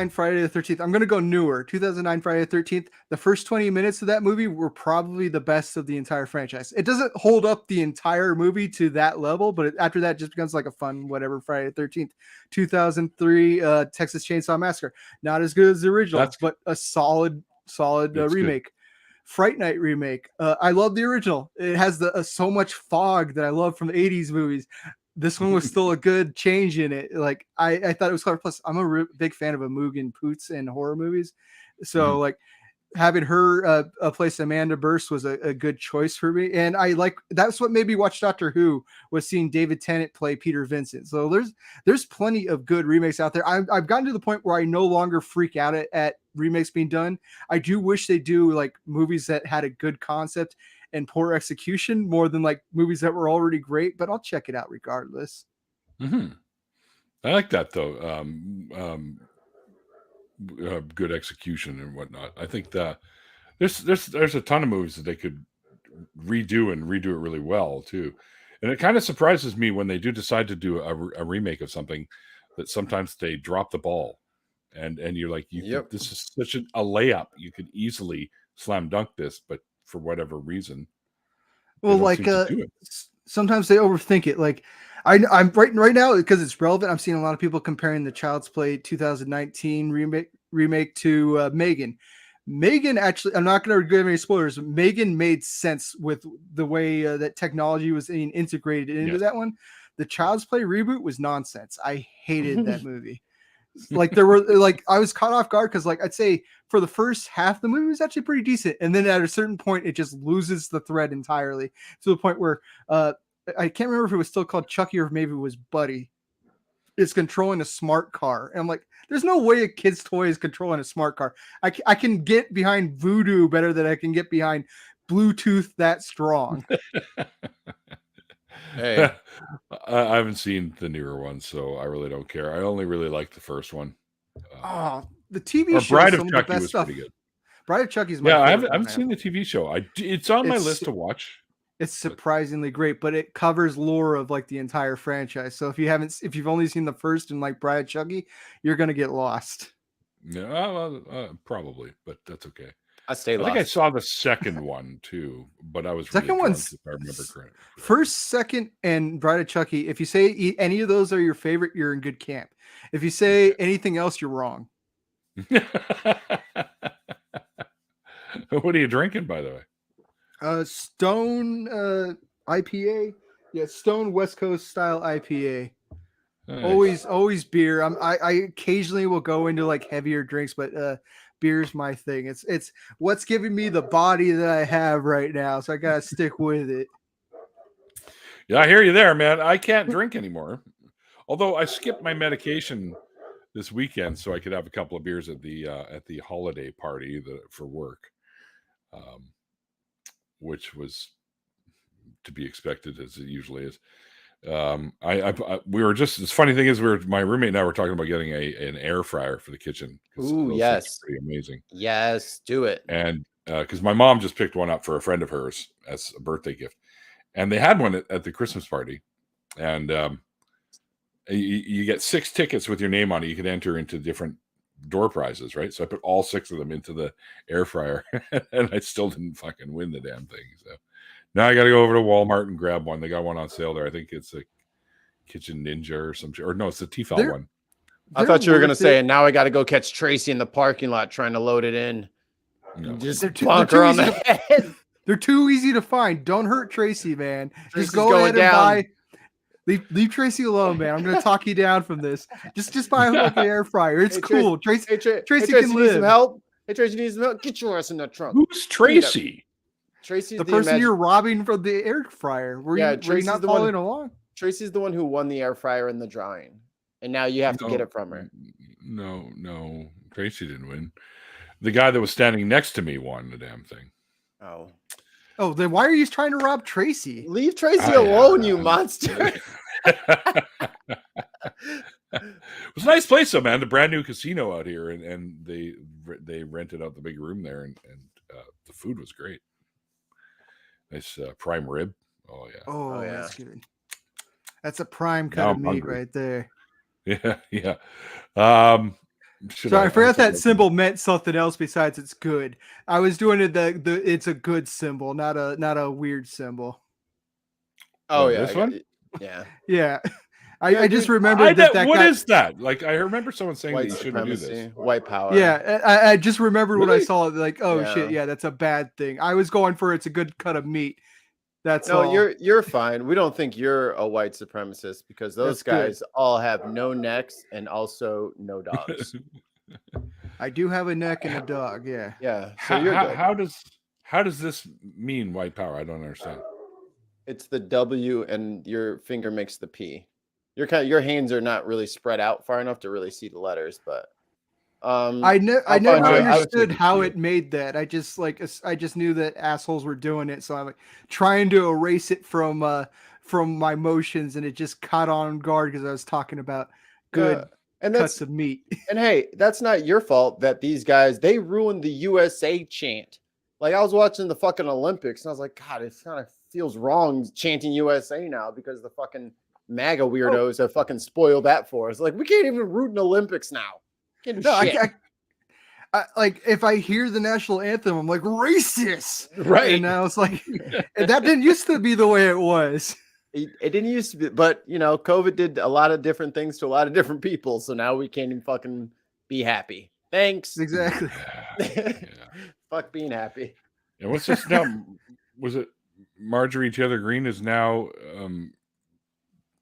Speaker 2: Friday the 13th. I'm going to go newer. 2009 Friday the 13th. The first 20 minutes of that movie were probably the best of the entire franchise. It doesn't hold up the entire movie to that level, but after that it just becomes like a fun whatever Friday the 13th. 2003 Texas Chainsaw Massacre. Not as good as the original, but a solid remake. Good. Fright Night remake. I love the original. It has so much fog that I love from the 80s movies. This one was still a good change in it. Like I thought it was clever. Plus, I'm a big fan of Imogen Poots and horror movies, so like having her place Amanda Burst was a good choice for me. And that's what made me watch Doctor Who, was seeing David Tennant play Peter Vincent. So there's plenty of good remakes out there. I've gotten to the point where I no longer freak out at remakes being done. I do wish they do like movies that had a good concept and poor execution more than like movies that were already great, but I'll check it out regardless.
Speaker 1: Mm-hmm. I like that though. Good execution and whatnot. I think that there's a ton of movies that they could redo it really well too. And it kind of surprises me when they do decide to do a remake of something that sometimes they drop the ball, and you're like, this is such a layup. You could easily slam dunk this, but for whatever reason,
Speaker 2: well, like sometimes they overthink it. Like I'm right now, because it's relevant, I'm seeing a lot of people comparing the Child's Play 2019 remake to Megan. Megan, actually, I'm not going to give any spoilers. Megan made sense with the way that technology was being integrated into that one. The Child's Play reboot was nonsense. I hated that movie. Like there were I was caught off guard because I'd say for the first half the movie was actually pretty decent, and then at a certain point it just loses the thread entirely to the point where I can't remember if it was still called Chucky or maybe it was Buddy. It's controlling a smart car, and I'm like, there's no way a kid's toy is controlling a smart car. I can get behind voodoo better than I can get behind Bluetooth that strong.
Speaker 3: Hey,
Speaker 1: I haven't seen the newer ones, so I really don't care. I only really like the first one.
Speaker 2: The TV show,
Speaker 1: Bride of Chucky was pretty good.
Speaker 2: Bride of Chucky is my favorite.
Speaker 1: I haven't seen the TV show. It's on my list to watch.
Speaker 2: It's surprisingly great, but it covers lore of like the entire franchise. So if you've only seen the first and like Bride of Chucky, you're gonna get lost.
Speaker 1: No, probably, but that's okay.
Speaker 3: I think
Speaker 1: I saw the second one too, but I was
Speaker 2: second
Speaker 1: really
Speaker 2: one's,
Speaker 1: drunk, if I remember correctly.
Speaker 2: First, second, and Bride of Chucky. If you say any of those are your favorite, you're in good camp. If you say anything else, you're wrong.
Speaker 1: What are you drinking, by the way?
Speaker 2: Stone IPA. Yeah, Stone West Coast style IPA. Nice. Always beer. I occasionally will go into like heavier drinks, but beer's my thing. It's what's giving me the body that I have right now, so I gotta stick with it.
Speaker 1: Yeah, I hear you there, man. I can't drink anymore. Although I skipped my medication this weekend so I could have a couple of beers at the holiday party for work, which was to be expected, as it usually is. We were just, this funny thing is, my roommate and I were talking about getting an air fryer for the kitchen.
Speaker 3: Ooh, yes,
Speaker 1: pretty amazing.
Speaker 3: Yes, do it.
Speaker 1: And because my mom just picked one up for a friend of hers as a birthday gift, and they had one at the Christmas party, and you get 6 tickets with your name on it. You could enter into different door prizes, right? So I put all 6 of them into the air fryer, and I still didn't fucking win the damn thing. So now I got to go over to Walmart and grab one. They got one on sale there. I think it's a Kitchen Ninja or some shit. Or no, it's the Tefal one.
Speaker 3: I thought you were going to say, and now I got to go catch Tracy in the parking lot trying to load it in.
Speaker 1: No.
Speaker 3: Just plonk her on the head.
Speaker 2: They're too easy to find. Don't hurt Tracy, man. Just go ahead and buy. Leave Tracy alone, man. I'm going to talk you down from this. Just buy an air fryer. It's cool. Tracy can live.
Speaker 3: Some help. Hey, Tracy needs some help. Get your ass in the trunk.
Speaker 1: Who's Tracy?
Speaker 3: Tracy's
Speaker 2: the person you're robbing from the air fryer. Were you not following along?
Speaker 3: Tracy's the one who won the air fryer in the drawing, and now you have to get it from her.
Speaker 1: No, Tracy didn't win. The guy that was standing next to me won the damn thing.
Speaker 2: Oh, then why are you trying to rob Tracy?
Speaker 3: Leave Tracy alone, you monster.
Speaker 1: It was a nice place, though, man. The brand new casino out here, and they rented out the big room there, and the food was great. Nice prime rib. Oh yeah.
Speaker 2: Oh yeah. That's good. That's a prime cut of meat right there.
Speaker 1: Yeah.
Speaker 2: Sorry, I forgot that symbol meant something else besides it's good. I was doing it the it's a good symbol, not a weird symbol.
Speaker 3: Oh yeah,
Speaker 1: this one.
Speaker 3: Yeah.
Speaker 2: Yeah. I just remembered that.
Speaker 1: What is that? Like, I remember someone saying that you shouldn't do this.
Speaker 3: White power.
Speaker 2: Yeah, I just remembered when I saw it. Like, oh shit, yeah, that's a bad thing. I was going for it's a good cut of meat. That's all.
Speaker 3: You're fine. We don't think you're a white supremacist because those guys all have no necks and also no dogs.
Speaker 2: I do have a neck and a dog. Yeah.
Speaker 3: Yeah. So you're good.
Speaker 1: How does this mean white power? I don't understand.
Speaker 3: It's the W and your finger makes the P. Your hands are not really spread out far enough to really see the letters, but
Speaker 2: I never understood how it made that. I just knew that assholes were doing it, so I'm like trying to erase it from my motions, and it just caught on guard because I was talking about good cuts of meat.
Speaker 3: And hey, that's not your fault that these guys they ruined the USA chant. Like I was watching the fucking Olympics, and I was like, God, it kind of feels wrong chanting USA now because the fucking MAGA weirdos have fucking spoiled that for us. Like we can't even root in Olympics now.
Speaker 2: No, I like if I hear the national anthem, I'm like racist,
Speaker 3: right?
Speaker 2: And I was like, that didn't used to be the way it was.
Speaker 3: It didn't used to be, but you know, COVID did a lot of different things to a lot of different people. So now we can't even fucking be happy. Thanks.
Speaker 2: Exactly.
Speaker 1: Yeah.
Speaker 3: Fuck being happy.
Speaker 1: And what's this now? Was it Marjorie Taylor Greene is now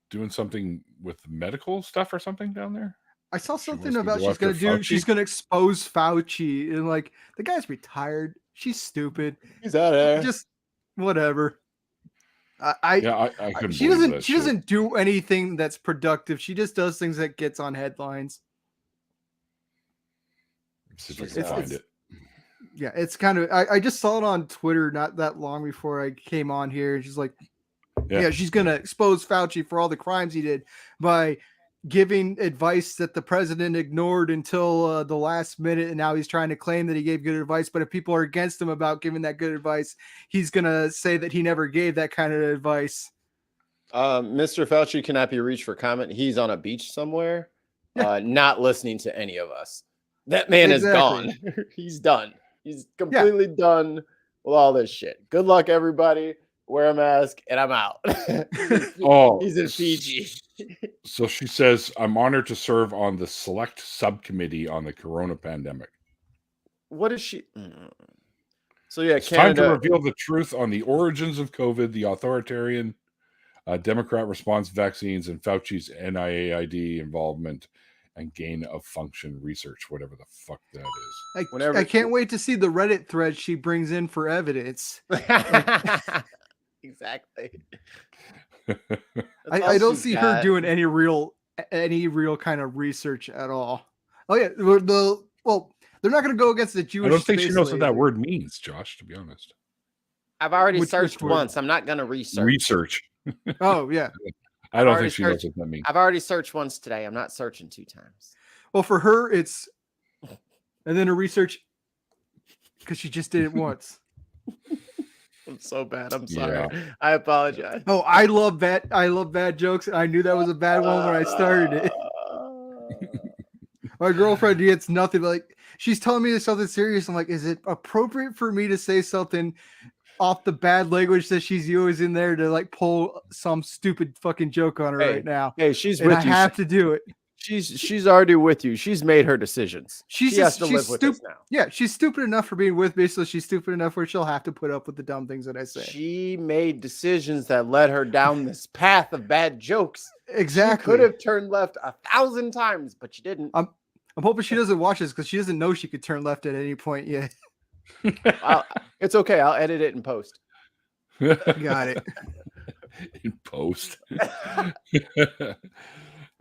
Speaker 1: doing something with medical stuff or something down there?
Speaker 2: I saw something about she's going to expose Fauci, and like the guy's retired. She's stupid.
Speaker 3: He's out of there.
Speaker 2: Just whatever.
Speaker 1: I couldn't.
Speaker 2: She doesn't do anything that's productive. She just does things that gets on headlines. Yeah, it's kind of. I just saw it on Twitter not that long before I came on here. And she's like, yeah, she's gonna expose Fauci for all the crimes he did by giving advice that the president ignored until the last minute, and now he's trying to claim that he gave good advice. But if people are against him about giving that good advice, he's gonna say that he never gave that kind of advice.
Speaker 3: Mr. Fauci cannot be reached for comment. He's on a beach somewhere, not listening to any of us. That man is gone. He's done. He's completely done with all this shit. Good luck, everybody. Wear a mask, and I'm out. He's in Fiji.
Speaker 1: So she says, I'm honored to serve on the select subcommittee on the corona pandemic.
Speaker 3: What is she? So yeah,
Speaker 1: it's time to reveal the truth on the origins of COVID, the authoritarian Democrat response vaccines, and Fauci's NIAID involvement and gain of function research, whatever the fuck that is.
Speaker 2: I can't wait to see the Reddit thread she brings in for evidence.
Speaker 3: Exactly.
Speaker 2: I don't see her doing any real kind of research at all. Oh yeah, well, they're not going to go against the Jewish.
Speaker 1: I don't think she knows what that word means, Josh. To be honest,
Speaker 3: I've already searched once. I'm not going to research.
Speaker 2: Oh yeah.
Speaker 1: I don't think she knows what that means.
Speaker 3: I've already searched once today. I'm not searching 2 times.
Speaker 2: Well, for her, it's and then a research because she just did it once.
Speaker 3: I'm so bad. I'm sorry. Yeah. I apologize.
Speaker 2: Oh, I love bad jokes. I knew that was a bad one when I started it. My girlfriend gets nothing. Like she's telling me something serious. I'm like, is it appropriate for me to say something off the bad language that she's using there to like pull some stupid fucking joke on her right now?
Speaker 3: Hey, she's with you. I
Speaker 2: have to do it.
Speaker 3: She's already with you. She's made her decisions. She has to live with us now.
Speaker 2: Yeah, she's stupid enough for being with me, so she's stupid enough where she'll have to put up with the dumb things that I say.
Speaker 3: She made decisions that led her down this path of bad jokes.
Speaker 2: Exactly.
Speaker 3: She could have turned left 1,000 times, but she didn't.
Speaker 2: I'm hoping she doesn't watch this because she doesn't know she could turn left at any point yet.
Speaker 3: It's okay. I'll edit it in post.
Speaker 2: Got it.
Speaker 1: In post.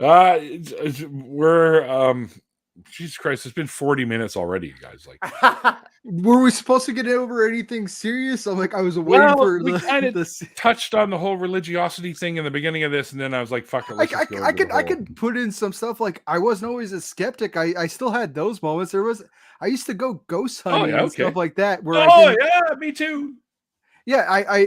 Speaker 1: We're Jesus Christ, it's been 40 minutes already, guys. Like,
Speaker 2: Were we supposed to get over anything serious? I'm like, I was waiting for
Speaker 1: we kind of
Speaker 2: the
Speaker 1: touched on the whole religiosity thing in the beginning of this, and then I was like, fuck it, let's just go
Speaker 2: I could put in some stuff. Like, I wasn't always a skeptic. I still had those moments. I used to go ghost hunting and stuff like that. Where
Speaker 1: yeah, me too.
Speaker 2: Yeah,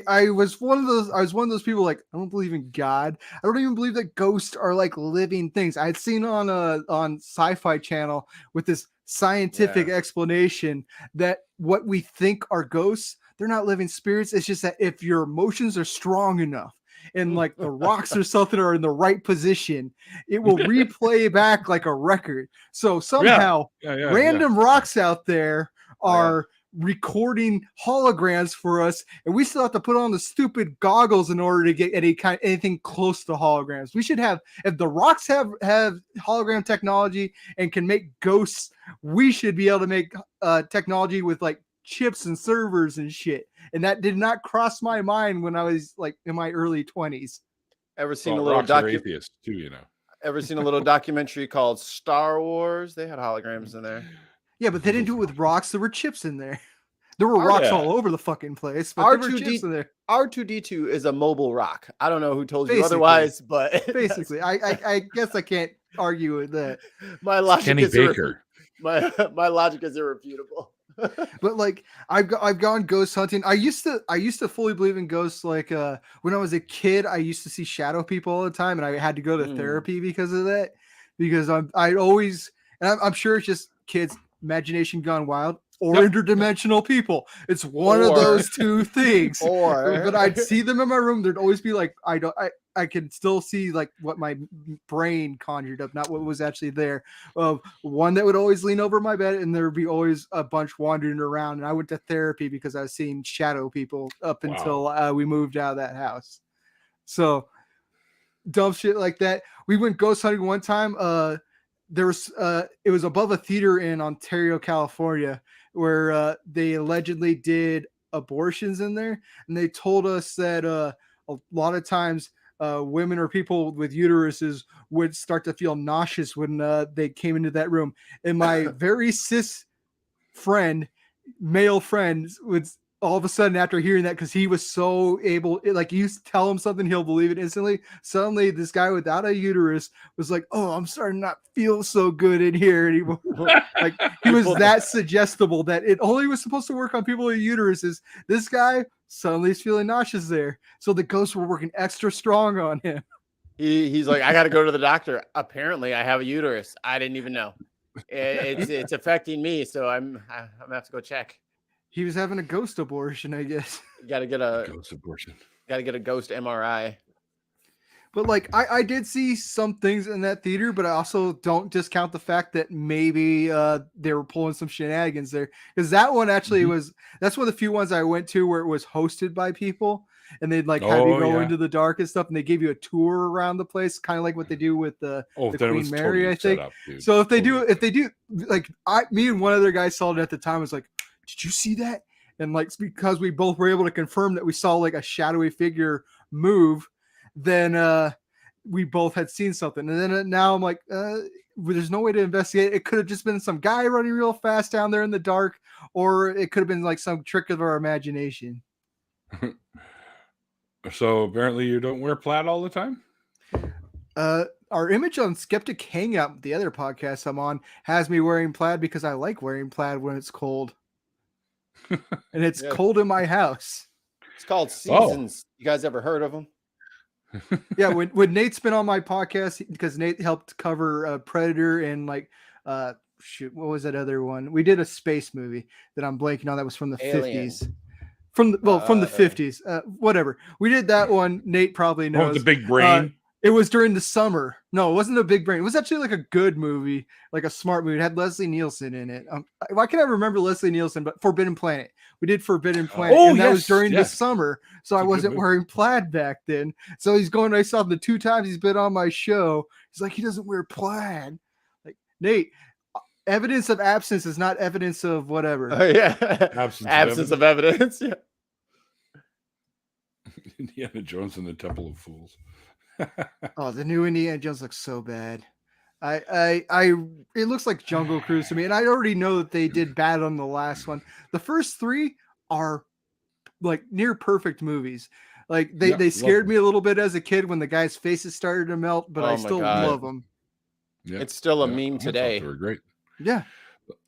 Speaker 2: I was one of those people like, I don't believe in God. I don't even believe that ghosts are like living things. I had seen on Sci-Fi Channel with this scientific explanation that what we think are ghosts, they're not living spirits. It's just that if your emotions are strong enough and like the rocks or something are in the right position, it will replay back like a record. So somehow random rocks out there are recording holograms for us, and we still have to put on the stupid goggles in order to get anything close to holograms. We should have, if the rocks have hologram technology and can make ghosts, we should be able to make technology with like chips and servers and shit. And that did not cross my mind when I was like in my early 20s.
Speaker 3: Ever seen a little
Speaker 1: Atheist too, you know?
Speaker 3: Ever seen a little documentary called Star Wars? They had holograms in there.
Speaker 2: Yeah, but they didn't do it with rocks. There were chips in there. There were rocks all over the fucking place, but there were chips in there.
Speaker 3: R2D2 is a mobile rock. I don't know who told you otherwise, but
Speaker 2: basically, I guess I can't argue with that.
Speaker 3: My logic
Speaker 1: Kenny
Speaker 3: is
Speaker 1: Baker.
Speaker 3: My logic is irrefutable.
Speaker 2: But like I've gone ghost hunting. I used to fully believe in ghosts. Like when I was a kid, I used to see shadow people all the time, and I had to go to therapy because of that. Because I'm sure it's just kids' imagination gone wild. Or interdimensional people. It's one of those two things. But I'd see them in my room. There'd always be like, I can still see like what my brain conjured up, not what was actually there. One that would always lean over my bed, and there would be always a bunch wandering around. And I went to therapy because I was seeing shadow people up until we moved out of that house. So dumb shit like that. We went ghost hunting one time. There was it was above a theater in Ontario, California, where they allegedly did abortions in there, and they told us that a lot of times women or people with uteruses would start to feel nauseous when they came into that room. And my very cis male friend would all of a sudden, after hearing that, because he was so able, like you tell him something, he'll believe it instantly. Suddenly, this guy without a uterus was like, "Oh, I'm starting to not feel so good in here anymore." Like he was that suggestible that it only was supposed to work on people with uteruses. This guy suddenly is feeling nauseous there, so the ghosts were working extra strong on him.
Speaker 3: He's like, "I got to go to the doctor. Apparently, I have a uterus. I didn't even know. It's affecting me, so I'm gonna have to go check."
Speaker 2: He was having a ghost abortion, I guess.
Speaker 3: You got to get a
Speaker 1: ghost abortion.
Speaker 3: Got to get a ghost MRI.
Speaker 2: But like, I did see some things in that theater, but I also don't discount the fact that maybe they were pulling some shenanigans there, because that one actually that's one of the few ones I went to where it was hosted by people, and they'd like have you go into the dark and stuff, and they give you a tour around the place, kind of like what they do with the Queen Mary, I think. So if they do like me and one other guy saw it at the time, was like, "Did you see that?" And like, because we both were able to confirm that we saw like a shadowy figure move, then we both had seen something. And then now I'm like, there's no way to investigate. It could have just been some guy running real fast down there in the dark, or it could have been like some trick of our imagination.
Speaker 1: So apparently you don't wear plaid all the time?
Speaker 2: Our image on Skeptic Hangout, the other podcast I'm on, has me wearing plaid because I like wearing plaid when it's cold. And it's cold in my house.
Speaker 3: It's called Seasons. You guys ever heard of them?
Speaker 2: Yeah, when Nate's been on my podcast, because Nate helped cover Predator and like what was that other one? We did a space movie that I'm blanking on, that was from the
Speaker 3: Alien.
Speaker 2: 50s. From the 50s. Whatever. We did that one. Nate probably knows.
Speaker 1: Oh, the big brain.
Speaker 2: It was during the summer. No, it wasn't a big brain. It was actually like a good movie, like a smart movie. It had Leslie Nielsen in it. Why can't I remember Leslie Nielsen? But Forbidden Planet. We did Forbidden Planet, and that was during the summer, so I wasn't wearing plaid back then. So he's going. I saw him the 2 times he's been on my show. He's like, he doesn't wear plaid. Like, Nate, evidence of absence is not evidence of whatever.
Speaker 3: Oh yeah, absence of evidence. Yeah.
Speaker 1: Indiana Jones and the Temple of Fools.
Speaker 2: Oh, the new Indiana Jones looks so bad. It looks like Jungle Cruise to me, and I already know that they did bad on the last one. The first three are like near perfect movies. Like they scared me a little bit as a kid when the guy's faces started to melt, but I still love them.
Speaker 3: Yeah. It's still a meme today.
Speaker 1: They were great.
Speaker 2: Yeah.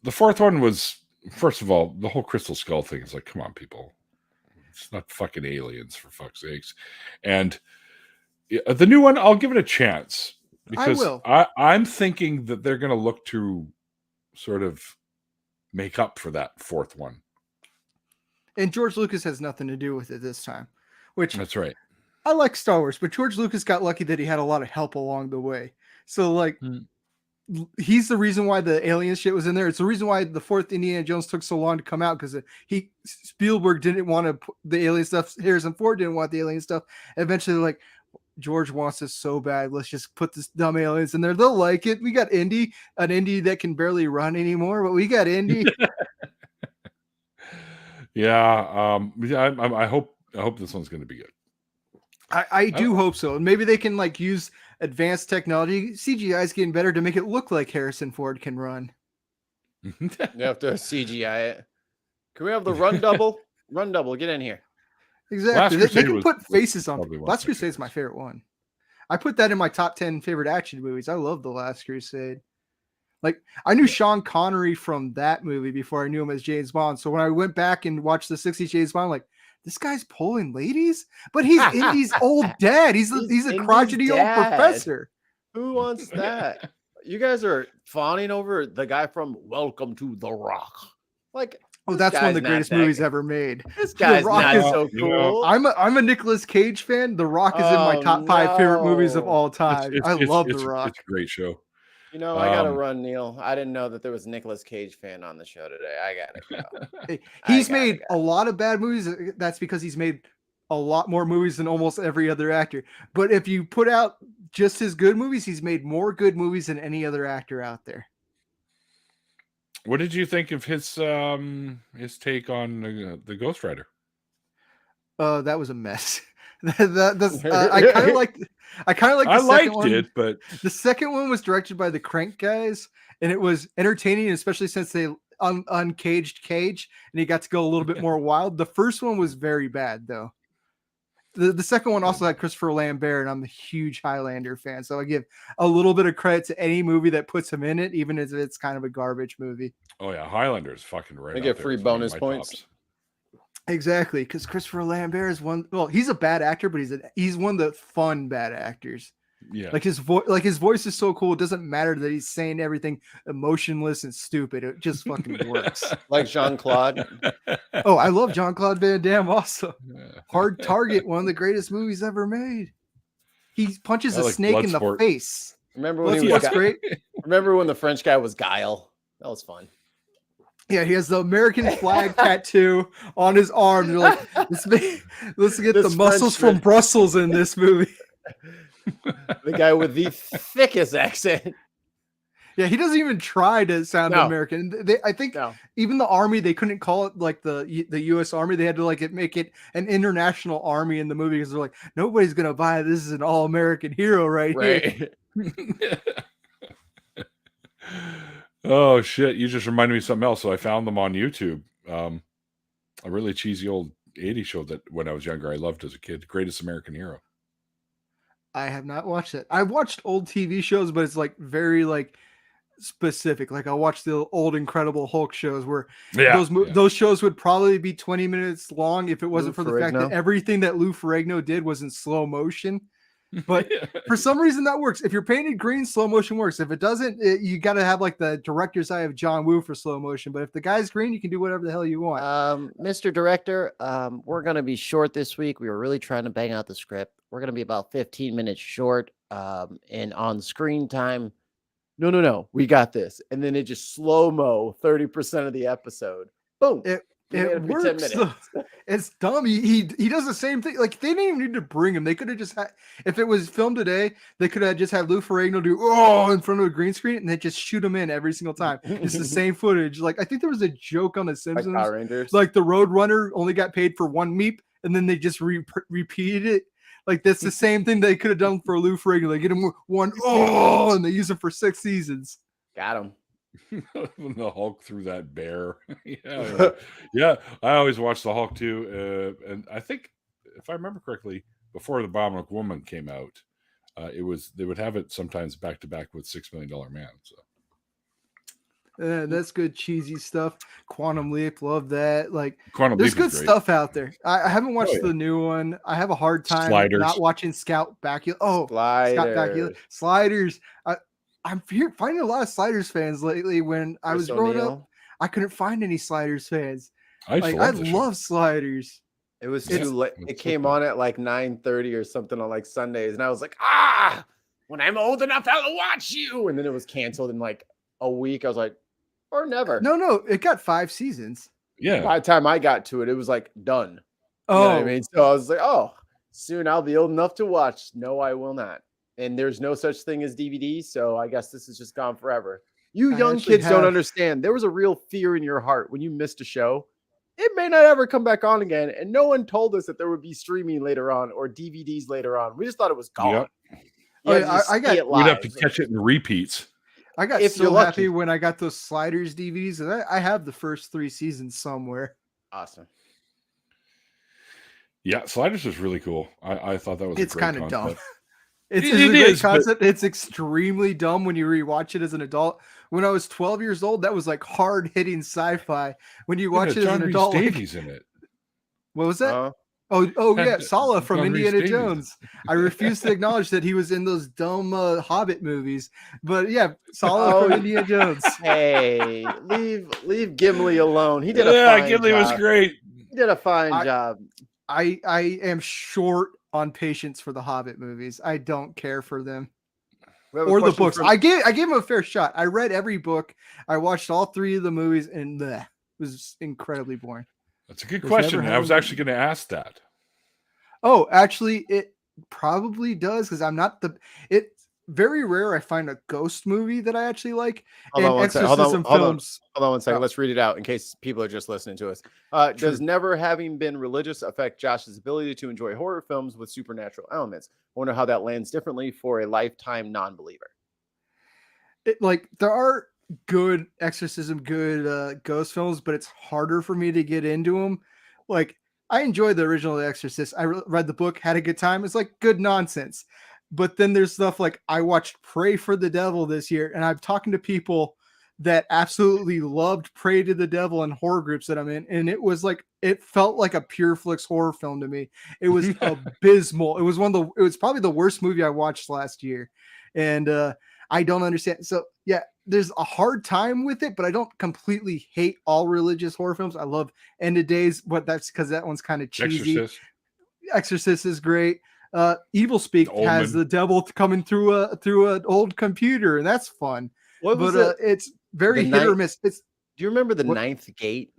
Speaker 1: The fourth one was, first of all, the whole Crystal Skull thing is like, come on, people. It's not fucking aliens, for fuck's sakes. And the new one, I'll give it a chance. Because
Speaker 2: I will.
Speaker 1: I'm thinking that they're going to look to sort of make up for that fourth one.
Speaker 2: And George Lucas has nothing to do with it this time. Which
Speaker 1: that's right.
Speaker 2: I like Star Wars, but George Lucas got lucky that he had a lot of help along the way. So like he's the reason why the alien shit was in there. It's the reason why the fourth Indiana Jones took so long to come out, because Spielberg didn't want to put the alien stuff. Harrison Ford didn't want the alien stuff. Eventually, like, George wants this so bad. Let's just put this dumb aliens in there. They'll like it. We got Indy, an Indy that can barely run anymore, but we got Indy.
Speaker 1: Yeah. I hope this one's going to be good.
Speaker 2: I do hope so. And maybe they can like use advanced technology. CGI is getting better to make it look like Harrison Ford can run.
Speaker 3: You have to CGI it. Can we have the run double? Run double, get in here.
Speaker 2: Exactly. They can put faces on. Last Crusade is my favorite one. I put that in my top 10 favorite action movies. I love The Last Crusade. Like, I knew Sean Connery from that movie before I knew him as James Bond. So when I went back and watched the 60s James Bond, I'm like, this guy's pulling ladies? But he's Indy's old dad. He's a crotchety old professor.
Speaker 3: Who wants that? You guys are fawning over the guy from Welcome to the Rock. Like,
Speaker 2: oh, that's one of the greatest movies ever made.
Speaker 3: This guy's not so cool.
Speaker 2: I'm a Nicolas Cage fan. The Rock is in my top 5 favorite movies of all time. I love The Rock.
Speaker 1: It's a great show.
Speaker 3: You know, I gotta run, Neil. I didn't know that there was a Nicolas Cage fan on the show today. I gotta go.
Speaker 2: He's made a lot of bad movies. That's because he's made a lot more movies than almost every other actor. But if you put out just his good movies, he's made more good movies than any other actor out there.
Speaker 1: What did you think of his take on the Ghost Rider?
Speaker 2: That was a mess. I kind of liked. I liked
Speaker 1: it, but
Speaker 2: the second one was directed by the Crank guys, and it was entertaining, especially since they uncaged Cage, and he got to go a little bit more wild. The first one was very bad, though. The second one also had Christopher Lambert, and I'm a huge Highlander fan, so I give a little bit of credit to any movie that puts him in it, even if it's kind of a garbage movie.
Speaker 1: Oh yeah, Highlander is fucking right.
Speaker 3: They get free bonus points.
Speaker 1: Tops.
Speaker 2: Exactly, because Christopher Lambert is one. Well, he's a bad actor, but he's one of the fun bad actors.
Speaker 1: Yeah,
Speaker 2: like his voice is so cool. It doesn't matter that he's saying everything emotionless and stupid. It just fucking works.
Speaker 3: Like Jean-Claude.
Speaker 2: Oh, I love Jean-Claude Van Damme. Also, Hard Target, one of the greatest movies ever made. He punches a snake in the face.
Speaker 3: Remember when
Speaker 2: great?
Speaker 3: Remember when the French guy was Guile? That was fun.
Speaker 2: Yeah, he has the American flag tattoo on his arm. They're like, let's get the muscles from Brussels in this movie.
Speaker 3: The guy with the thickest accent.
Speaker 2: Yeah, he doesn't even try to sound American. I think even the army, they couldn't call it like the U.S. Army. They had to like make it an international army in the movie because they're like, nobody's gonna buy it. This is an all-American hero right here.
Speaker 1: Oh shit! You just reminded me of something else. So I found them on YouTube. A really cheesy old 80s show that when I was younger I loved as a kid. Greatest American Hero.
Speaker 2: I have not watched it. I've watched old TV shows, but it's like very like specific. Like I watched the old Incredible Hulk shows where those shows would probably be 20 minutes long if it wasn't for the fact that everything that Lou Ferrigno did was in slow motion. But for some reason that works. If you're painted green, slow motion works. If it doesn't, you got to have like the director's eye of John Woo for slow motion. But if the guy's green, you can do whatever the hell you want.
Speaker 4: Mr. Director, we're going to be short this week. We were really trying to bang out the script. We're going to be about 15 minutes short and on screen time. No. We got this. And then it just slow-mo 30% of the episode. Boom.
Speaker 2: It works. It's dumb. He does the same thing. Like they didn't even need to bring him. They could have just had, if it was filmed today, they could have just had Lou Ferrigno do in front of a green screen and then just shoot him in every single time. It's the same footage. Like I think there was a joke on The Simpsons,
Speaker 3: like Power Rangers.
Speaker 2: Like the Road Runner only got paid for one meep, and then they just repeated it. Like that's the same thing they could have done for Lou Ferrigno. They get him and they use him for 6 seasons.
Speaker 3: Got him.
Speaker 1: When the Hulk threw that bear. Yeah. I always watched the Hulk too, and I think if I remember correctly, before the Abominable Woman came out, they would have it sometimes back to back with $6 Million Man. So
Speaker 2: That's good cheesy stuff. Quantum Leap, love that. Like
Speaker 1: Quantum
Speaker 2: there's
Speaker 1: Leap
Speaker 2: good
Speaker 1: is great.
Speaker 2: stuff out there. I haven't watched
Speaker 1: yeah.
Speaker 2: the new one. I have a hard time
Speaker 1: Sliders.
Speaker 2: not watching Scout Bakula. Oh,
Speaker 3: Sliders.
Speaker 2: Scott Bakula. Sliders. I'm finding a lot of Sliders fans lately. When I was growing up, I couldn't find any Sliders fans.
Speaker 1: I
Speaker 2: love Sliders.
Speaker 3: It was
Speaker 1: Yeah.
Speaker 3: too late.
Speaker 1: It's
Speaker 3: It
Speaker 1: so
Speaker 3: came
Speaker 1: fun.
Speaker 3: on at like 9:30 or something on like Sundays, and I was like, when I'm old enough, I'll watch you. And then it was canceled in like a week. I was like, or never.
Speaker 2: No, it got 5 seasons.
Speaker 1: Yeah.
Speaker 3: By the time I got to it, it was like done. You know what I mean? So I was like, soon I'll be old enough to watch. No, I will not. And there's no such thing as DVD, so I guess this is just gone forever. You
Speaker 2: I
Speaker 3: young
Speaker 2: actually
Speaker 3: kids don't
Speaker 2: have-
Speaker 3: understand. There was a real fear in your heart when you missed a show. It may not ever come back on again, and no one told us that there would be streaming later on or DVDs later on. We just thought it was gone.
Speaker 1: Yep.
Speaker 2: I got-
Speaker 1: We'd have to catch it in repeats.
Speaker 2: I got
Speaker 3: If you're
Speaker 2: so
Speaker 3: lucky.
Speaker 2: happy when I got those Sliders DVDs, and I have the first 3 seasons somewhere.
Speaker 3: Awesome.
Speaker 1: Yeah, Sliders was really cool. I thought that was
Speaker 2: It's
Speaker 1: a great
Speaker 2: kind of dumb.
Speaker 1: concept.
Speaker 2: It's
Speaker 1: It
Speaker 2: a great
Speaker 1: is, but-
Speaker 2: concept. It's extremely dumb when you rewatch it as an adult. When I was 12 years old, that was like hard hitting sci-fi. When you watch it as
Speaker 1: John
Speaker 2: an
Speaker 1: Rhys
Speaker 2: adult, like,
Speaker 1: Davies in it.
Speaker 2: what was that?
Speaker 3: Uh,
Speaker 2: Oh
Speaker 1: had
Speaker 2: yeah, Sala from
Speaker 1: John Rhys
Speaker 2: Indiana
Speaker 1: Davies.
Speaker 2: Jones. I refuse to acknowledge that he was in those dumb Hobbit movies. But yeah, Sala
Speaker 3: Oh,
Speaker 2: from Indiana Jones.
Speaker 3: hey, leave Gimli alone. He did a fine
Speaker 1: Gimli
Speaker 3: job.
Speaker 1: was great.
Speaker 3: He did a fine
Speaker 2: I-
Speaker 3: job.
Speaker 2: I am short on patience for the Hobbit movies. I don't care for them.
Speaker 3: We have a
Speaker 2: Or the
Speaker 3: question
Speaker 2: books.
Speaker 3: from-
Speaker 2: I gave him a fair shot. I read every book. I watched all 3 of the movies, and it was incredibly boring.
Speaker 1: That's a good
Speaker 2: There's
Speaker 1: question.
Speaker 2: never
Speaker 1: I was
Speaker 2: having-
Speaker 1: actually going to ask that.
Speaker 2: Oh, actually, it probably does because I'm not the. It's very rare I find a ghost movie that I actually like.
Speaker 3: Hold on
Speaker 2: and
Speaker 3: one second.
Speaker 2: exorcism
Speaker 3: Hold on.
Speaker 2: films.
Speaker 3: Hold on one second.
Speaker 2: Oh.
Speaker 3: Let's read it out in case people are just listening to us. Does never having been religious affect Josh's ability to enjoy horror films with supernatural elements? I wonder how that lands differently for a lifetime non-believer.
Speaker 2: Like there are good exorcism, good ghost films, but it's harder for me to get into them. Like I enjoyed the original The Exorcist. I read the book, had a good time. It's like good nonsense. But then there's stuff like I watched Pray for the Devil this year, and I'm talking to people that absolutely loved Pray to the Devil and horror groups that I'm in, and it was like it felt like a pure flicks horror film to me. It was abysmal. It was probably the worst movie I watched last year, and I don't understand. So yeah, there's a hard time with it, but I don't completely hate all religious horror films. I love End of Days, but that's because that one's kind of cheesy. Exorcist is great. Evil Speak has the devil coming through an old computer, and that's fun.
Speaker 3: What was
Speaker 2: But it's very
Speaker 3: The
Speaker 2: hit or
Speaker 3: night-
Speaker 2: miss.
Speaker 3: Do you remember the
Speaker 2: What-
Speaker 3: Ninth Gate?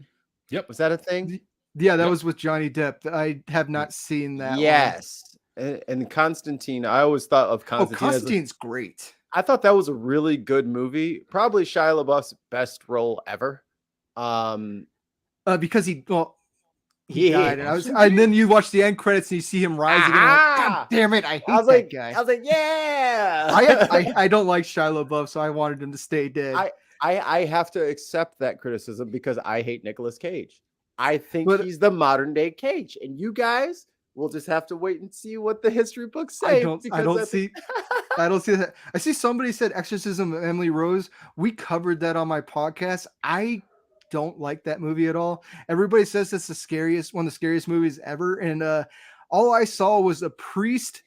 Speaker 1: Yep.
Speaker 3: Was that a thing?
Speaker 2: Yeah, that
Speaker 1: Yep.
Speaker 2: was with Johnny Depp. I have not seen that. one.
Speaker 3: Yes. And Constantine, I always thought of
Speaker 2: Oh,
Speaker 3: Constantine.
Speaker 2: Constantine's great.
Speaker 3: I thought that was a really good movie. Probably Shia LaBeouf's best role ever.
Speaker 2: Because he
Speaker 3: He
Speaker 2: died, and then you watch the end credits and you see him rise again.
Speaker 3: Ah!
Speaker 2: God damn it! I hate
Speaker 3: I was
Speaker 2: that
Speaker 3: like,
Speaker 2: guy.
Speaker 3: yeah.
Speaker 2: I don't like Shia LaBeouf, so I wanted him to stay dead.
Speaker 3: I have to accept that criticism because I hate Nicolas Cage. I think
Speaker 2: But-
Speaker 3: he's the modern day Cage, and you guys will just have to wait and see what the history books say.
Speaker 2: I don't see that. I see somebody said Exorcism of Emily Rose. We covered that on my podcast. I don't like that movie at all. Everybody says it's one of the scariest movies ever. And all I saw was a priest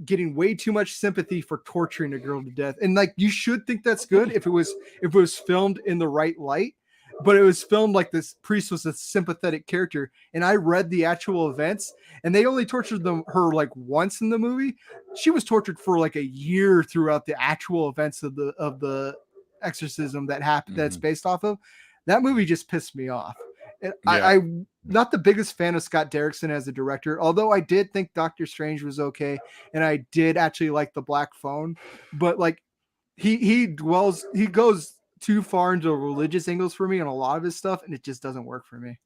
Speaker 2: getting way too much sympathy for torturing a girl to death. And like you should think that's good if it was filmed in the right light. But it was filmed like this priest was a sympathetic character. And I read the actual events, and they only tortured her like once in the movie. She was tortured for like a year throughout the actual events of the exorcism that happened. That's based off of. That movie just pissed me off. And I'm not the biggest fan of Scott Derrickson as a director, although I did think Doctor Strange was okay, and I did actually like The Black Phone. But like he goes too far into religious angles for me on a lot of his stuff, and it just doesn't work for me.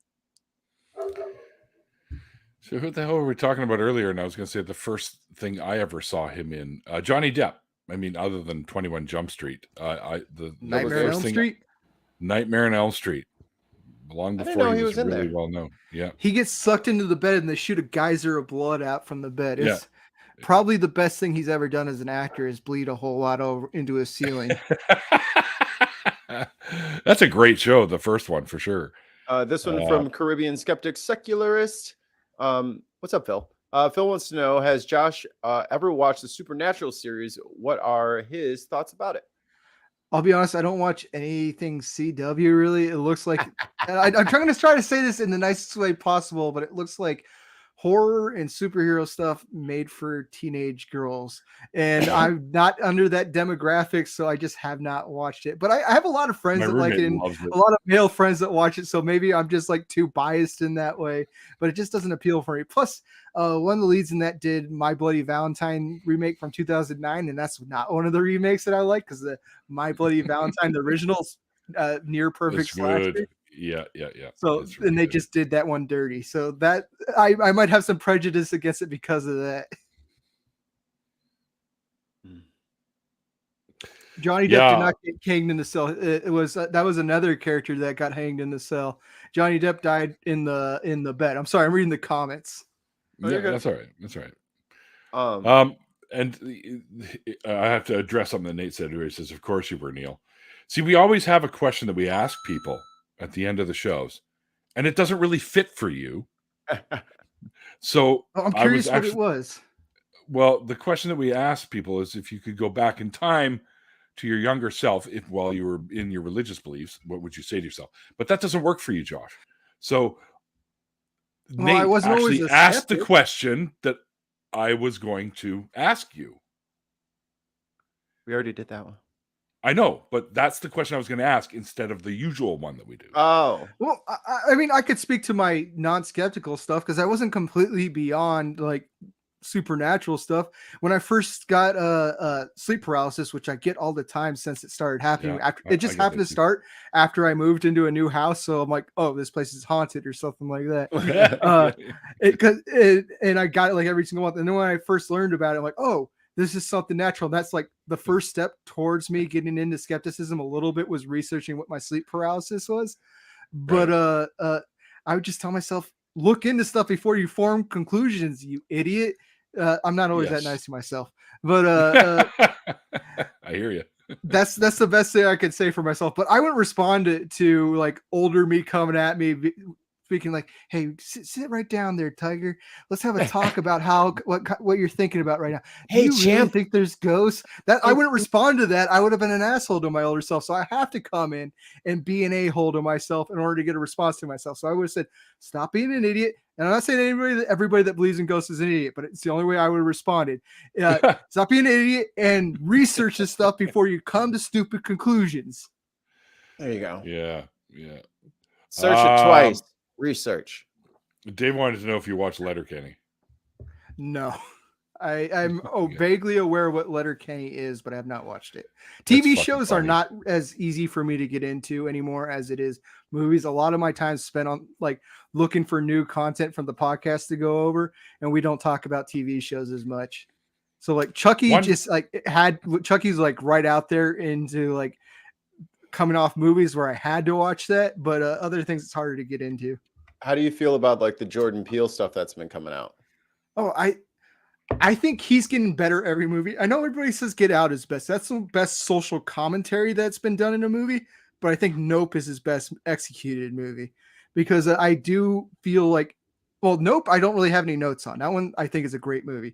Speaker 1: So who the hell were we talking about earlier? And I was going to say the first thing I ever saw him in, Johnny Depp. I mean, other than 21 Jump Street, the
Speaker 2: Nightmare on
Speaker 1: first
Speaker 2: Elm
Speaker 1: thing,
Speaker 2: Street.
Speaker 1: Nightmare on Elm Street, long
Speaker 3: I didn't
Speaker 1: before
Speaker 3: know
Speaker 1: he
Speaker 3: he
Speaker 1: was
Speaker 3: was in
Speaker 1: really
Speaker 3: there.
Speaker 1: well known. Yeah,
Speaker 2: He gets sucked into the bed and they shoot a geyser of blood out from the bed.
Speaker 1: Yeah.
Speaker 2: It's probably the best thing he's ever done as an actor is bleed a whole lot over into his ceiling.
Speaker 1: That's a great show. The first one for sure.
Speaker 3: This one from Caribbean Skeptic Secularist. What's up, Phil? Phil wants to know, has Josh ever watched the Supernatural series? What are his thoughts about it?
Speaker 2: I'll be honest, I don't watch anything CW really. It looks like and I'm trying to say this in the nicest way possible, but it looks like horror and superhero stuff made for teenage girls. And I'm not under that demographic, so I just have not watched it. But I have a lot of friends
Speaker 1: My
Speaker 2: that like it,
Speaker 1: roommate
Speaker 2: and
Speaker 1: loves it.
Speaker 2: a lot of male friends that watch it. So maybe I'm just like too biased in that way, but it just doesn't appeal for me. Plus, one of the leads in that did My Bloody Valentine remake from 2009, and that's not one of the remakes that I like because the My Bloody Valentine, the original's near perfect
Speaker 1: It's
Speaker 2: slasher.
Speaker 1: good. Yeah.
Speaker 2: So
Speaker 1: It's really
Speaker 2: and they
Speaker 1: good.
Speaker 2: just did that one dirty. So that I might have some prejudice against it because of that. Johnny Depp did
Speaker 1: Yeah.
Speaker 2: not get hanged in the cell. It was that was another character that got hanged in the cell. Johnny Depp died in the bed. I'm sorry, I'm reading the comments.
Speaker 3: Oh,
Speaker 1: Yeah,
Speaker 3: you're good.
Speaker 1: that's all right. That's all right. And I have to address something that Nate said where he says, of course you were, Neil. See, we always have a question that we ask people at the end of the shows, and it doesn't really fit for you. So
Speaker 2: Oh, I'm
Speaker 1: I
Speaker 2: curious
Speaker 1: was
Speaker 2: what
Speaker 1: actually,
Speaker 2: it was.
Speaker 1: well, the question that we ask people is if you could go back in time to your younger self, if while you were in your religious beliefs, what would you say to yourself? But that doesn't work for you, Josh. So
Speaker 2: Well, I
Speaker 1: Nate
Speaker 2: wasn't always
Speaker 1: actually
Speaker 2: a
Speaker 1: asked the
Speaker 2: skeptic.
Speaker 1: question that I was going to ask you.
Speaker 3: We already did that one.
Speaker 1: I know, but that's the question I was going to ask instead of the usual one that we do.
Speaker 3: Oh,
Speaker 2: Well, I mean, I could speak to my non-skeptical stuff because I wasn't completely beyond like supernatural stuff. When I first got sleep paralysis, which I get all the time since it started happening,
Speaker 1: Yeah,
Speaker 2: after it just
Speaker 1: I get
Speaker 2: happened
Speaker 1: that
Speaker 2: to
Speaker 1: too.
Speaker 2: start after I moved into a new house. So I'm like, oh, this place is haunted or something like that. And I got it like every single month. And then when I first learned about it, I'm like, oh, this is something natural. And that's like the first step towards me getting into skepticism a little bit was researching what my sleep paralysis was. But I would just tell myself, look into stuff before you form conclusions, you idiot. I'm not always that
Speaker 1: Yes.
Speaker 2: nice to myself, but
Speaker 1: I hear you.
Speaker 2: that's the best thing I could say for myself. But I wouldn't respond to like older me coming at me speaking like, hey, sit right down there, Tiger. Let's have a talk about what you're thinking about right now. Do
Speaker 3: Hey,
Speaker 2: you really
Speaker 3: champ.
Speaker 2: think there's ghosts? That I wouldn't respond to that. I would have been an asshole to my older self. So I have to come in and be an a-hole to myself in order to get a response to myself. So I would have said, stop being an idiot. And I'm not saying everybody that believes in ghosts is an idiot, but it's the only way I would have responded. Stop being an idiot and research this stuff before you come to stupid conclusions.
Speaker 3: there you go.
Speaker 1: Yeah.
Speaker 3: Search it twice. Research.
Speaker 1: Dave wanted to know if you watched Letterkenny.
Speaker 2: No. I'm
Speaker 1: Okay.
Speaker 2: vaguely aware what Letterkenny is, but I have not watched it.
Speaker 1: It's
Speaker 2: TV
Speaker 1: fucking
Speaker 2: shows are
Speaker 1: funny.
Speaker 2: not as easy for me to get into anymore as it is movies. A lot of my time spent on like looking for new content from the podcast to go over, and we don't talk about TV shows as much. So like Chucky just like Chucky's like right out there into like coming off movies where I had to watch that, but other things it's harder to get into.
Speaker 3: How do you feel about like the Jordan Peele stuff that's been coming out?
Speaker 2: Oh, I think he's getting better every movie. I know everybody says Get Out is best. That's the best social commentary that's been done in a movie, but I think Nope is his best executed movie because I do feel like, well, Nope, I don't really have any notes on. That one I think is a great movie.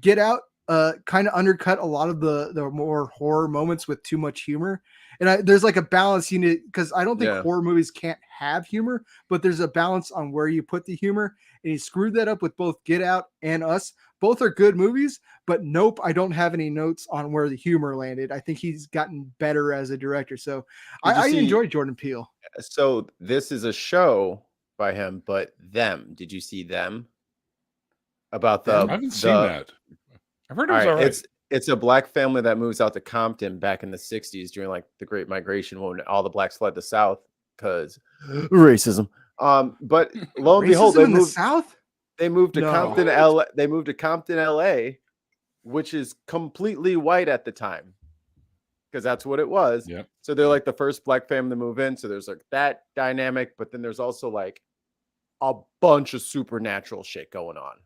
Speaker 2: Get Out kind of undercut a lot of the more horror moments with too much humor. And there's like a balance you need because I don't think horror movies can't have humor, but there's a balance on where you put the humor. And he screwed that up with both Get Out and Us. Both are good movies, but Nope, I don't have any notes on where the humor landed. I think he's gotten better as a director. So I enjoy Jordan Peele.
Speaker 3: So this is a show by him, but Them. Did you see Them? About
Speaker 1: I haven't seen that. I've heard it was all right.
Speaker 3: It's a black family that moves out to Compton back in the 60s during like the Great Migration when all the blacks fled the South because racism. But lo and behold, they
Speaker 2: in the
Speaker 3: moved.
Speaker 2: South.
Speaker 3: They moved to
Speaker 2: No.
Speaker 3: Compton, LA. They moved to Compton, LA, which is completely white at the time, because that's what it was.
Speaker 1: Yep.
Speaker 3: So they're like the first black family to move in. So there's like that dynamic, but then there's also like a bunch of supernatural shit going on.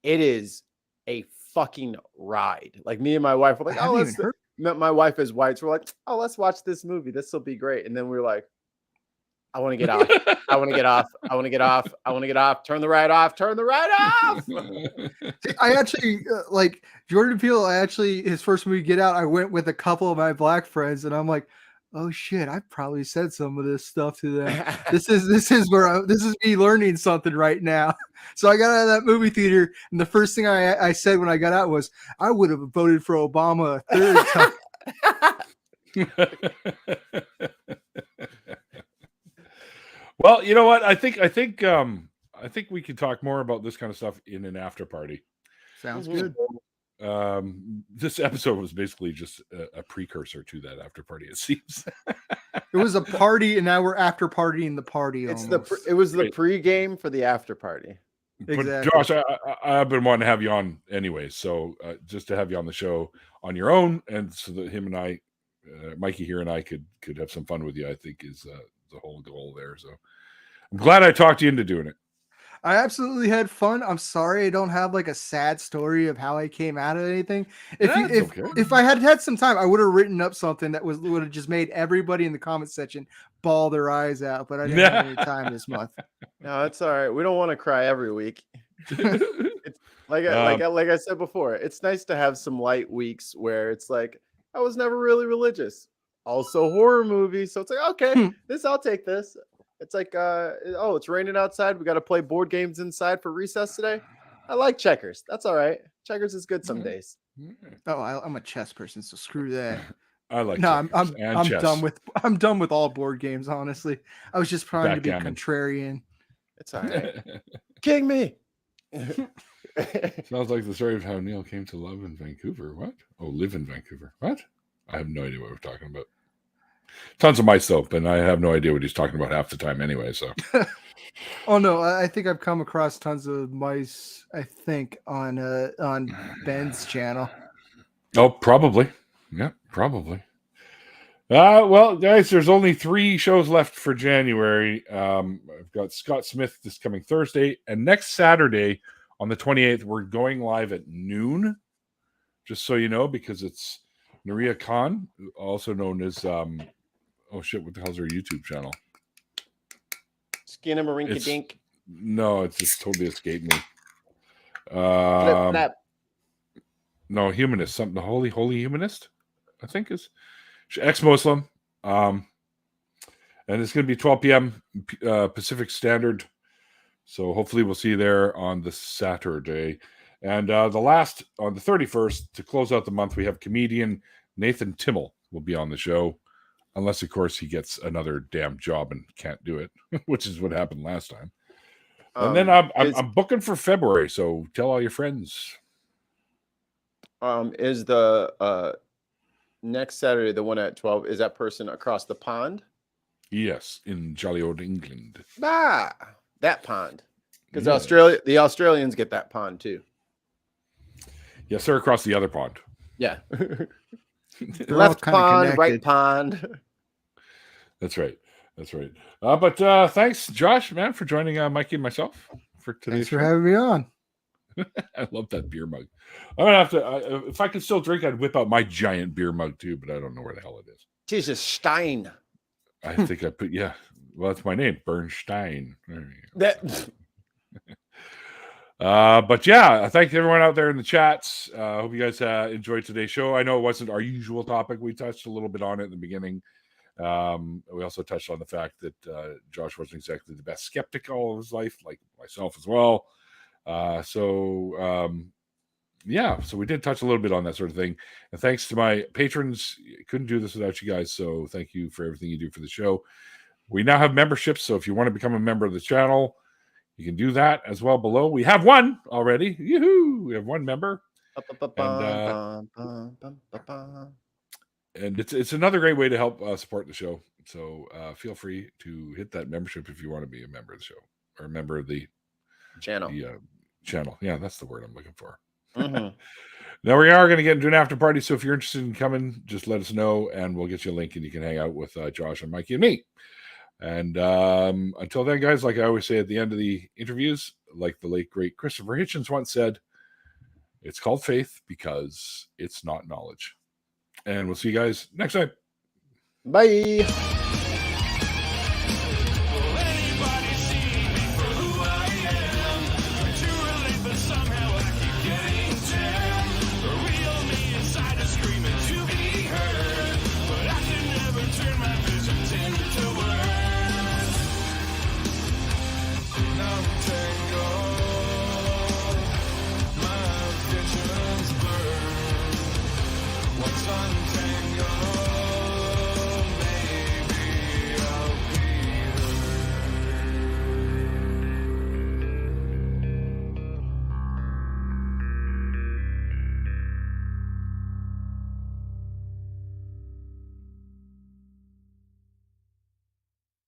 Speaker 3: It is a fucking ride. Like me and my wife were like,
Speaker 2: I
Speaker 3: oh,
Speaker 2: haven't even heard.
Speaker 3: my wife is white. So we're like, oh, let's watch this movie. This will be great. And then we're like, I want to get off. I want to get off. I want to get off. I want to get off. Turn the ride off. Turn the ride off.
Speaker 2: See, I actually like Jordan Peele. His first movie, Get Out. I went with a couple of my black friends, and I'm like, oh shit, I probably said some of this stuff to them. This is me learning something right now. So I got out of that movie theater, and the first thing I said when I got out was, I would have voted for Obama a third time.
Speaker 1: Well, you know what? I think we can talk more about this kind of stuff in an after party.
Speaker 2: Sounds good.
Speaker 1: This episode was basically just a precursor to that after party, it seems.
Speaker 2: It was a party, and now we're after partying the party.
Speaker 3: It was the pregame for the after party.
Speaker 2: Exactly.
Speaker 1: But Josh, I've been wanting to have you on anyway, so just to have you on the show on your own, and so that him and I, Mikey here and I could have some fun with you, I think is the whole goal there. So I'm glad I talked you into doing it.
Speaker 2: I absolutely had fun. I'm sorry I don't have like a sad story of how I came out of anything. If I had had some time, I would have written up something that would have just made everybody in the comment section bawl their eyes out. But I didn't have any time this month.
Speaker 3: No, it's all right. We don't want to cry every week. It's like I said before, it's nice to have some light weeks where it's like, I was never really religious. Also horror movies. So it's like, okay, I'll take this. It's like, it's raining outside. We got to play board games inside for recess today. I like checkers. That's all right. Checkers is good some days.
Speaker 2: Oh, I'm a chess person, so screw that.
Speaker 1: I like.
Speaker 2: No, I'm
Speaker 1: chess.
Speaker 2: done with all board games. Honestly, I was just trying to be
Speaker 1: Backgammon.
Speaker 2: contrarian.
Speaker 3: It's all right. King me.
Speaker 1: Sounds like the story of how Neil came to love in Vancouver. What? Oh, live in Vancouver. What? I have no idea what we're talking about. Tons of mice, though, and I have no idea what he's talking about half the time anyway. So,
Speaker 2: oh no, I think I've come across tons of mice. I think on Ben's channel.
Speaker 1: Oh, probably. Yeah, probably. Well, guys, there's only 3 shows left for January. I've got Scott Smith this coming Thursday, and next Saturday on the 28th, we're going live at noon. Just so you know, because it's Nuria Khan, also known as oh shit, what the hell's her YouTube channel?
Speaker 3: Skin and Marinka Dink.
Speaker 1: No, it's just totally escaped me. No, humanist, something, the holy humanist, I think is ex-Muslim. And it's going to be 12 p.m. Pacific Standard. So hopefully we'll see you there on the Saturday. And the last, on the 31st, to close out the month, we have comedian Nathan Timmel will be on the show. Unless, of course, he gets another damn job and can't do it, which is what happened last time. And then I'm booking for February, so tell all your friends.
Speaker 3: Is the next Saturday the one at 12? Is that person across the pond?
Speaker 1: Yes, in jolly old England.
Speaker 3: That pond. Because
Speaker 1: Yes.
Speaker 3: the Australians get that pond too.
Speaker 1: Yes, they're across the other pond.
Speaker 3: Yeah.
Speaker 2: all
Speaker 3: Left
Speaker 2: kinda
Speaker 3: pond,
Speaker 2: connected.
Speaker 3: right pond.
Speaker 1: That's right. But thanks, Josh, man, for joining Mikey and myself for today's
Speaker 2: Thanks for
Speaker 1: show.
Speaker 2: having me on.
Speaker 1: I love that beer mug. I'm gonna have to. If I could still drink, I'd whip out my giant beer mug too, but I don't know where the hell it is.
Speaker 3: Tis a Stein.
Speaker 1: I think I put Well, that's my name, Bernstein. There you go. But yeah, thank everyone out there in the chats. Hope you guys enjoyed today's show. I know it wasn't our usual topic. We touched a little bit on it in the beginning. We also touched on the fact that Josh wasn't exactly the best skeptic all of his life, like myself as well. So we did touch a little bit on that sort of thing. And thanks to my patrons, couldn't do this without you guys. So thank you for everything you do for the show. We now have memberships. So if you want to become a member of the channel, you can do that as well below. We have one already. Yoo-hoo! We have one member. And it's another great way to help support the show. So feel free to hit that membership if you want to be a member of the show or a member of the
Speaker 3: channel.
Speaker 1: channel. Yeah, that's the word I'm looking for.
Speaker 3: Mhm.
Speaker 1: Now we are going to get into an after party. So if you're interested in coming, just let us know and we'll get you a link and you can hang out with Josh and Mikey and me. And until then, guys, like I always say at the end of the interviews, like the late, great Christopher Hitchens once said, it's called faith because it's not knowledge. And we'll see you guys next time.
Speaker 3: Bye.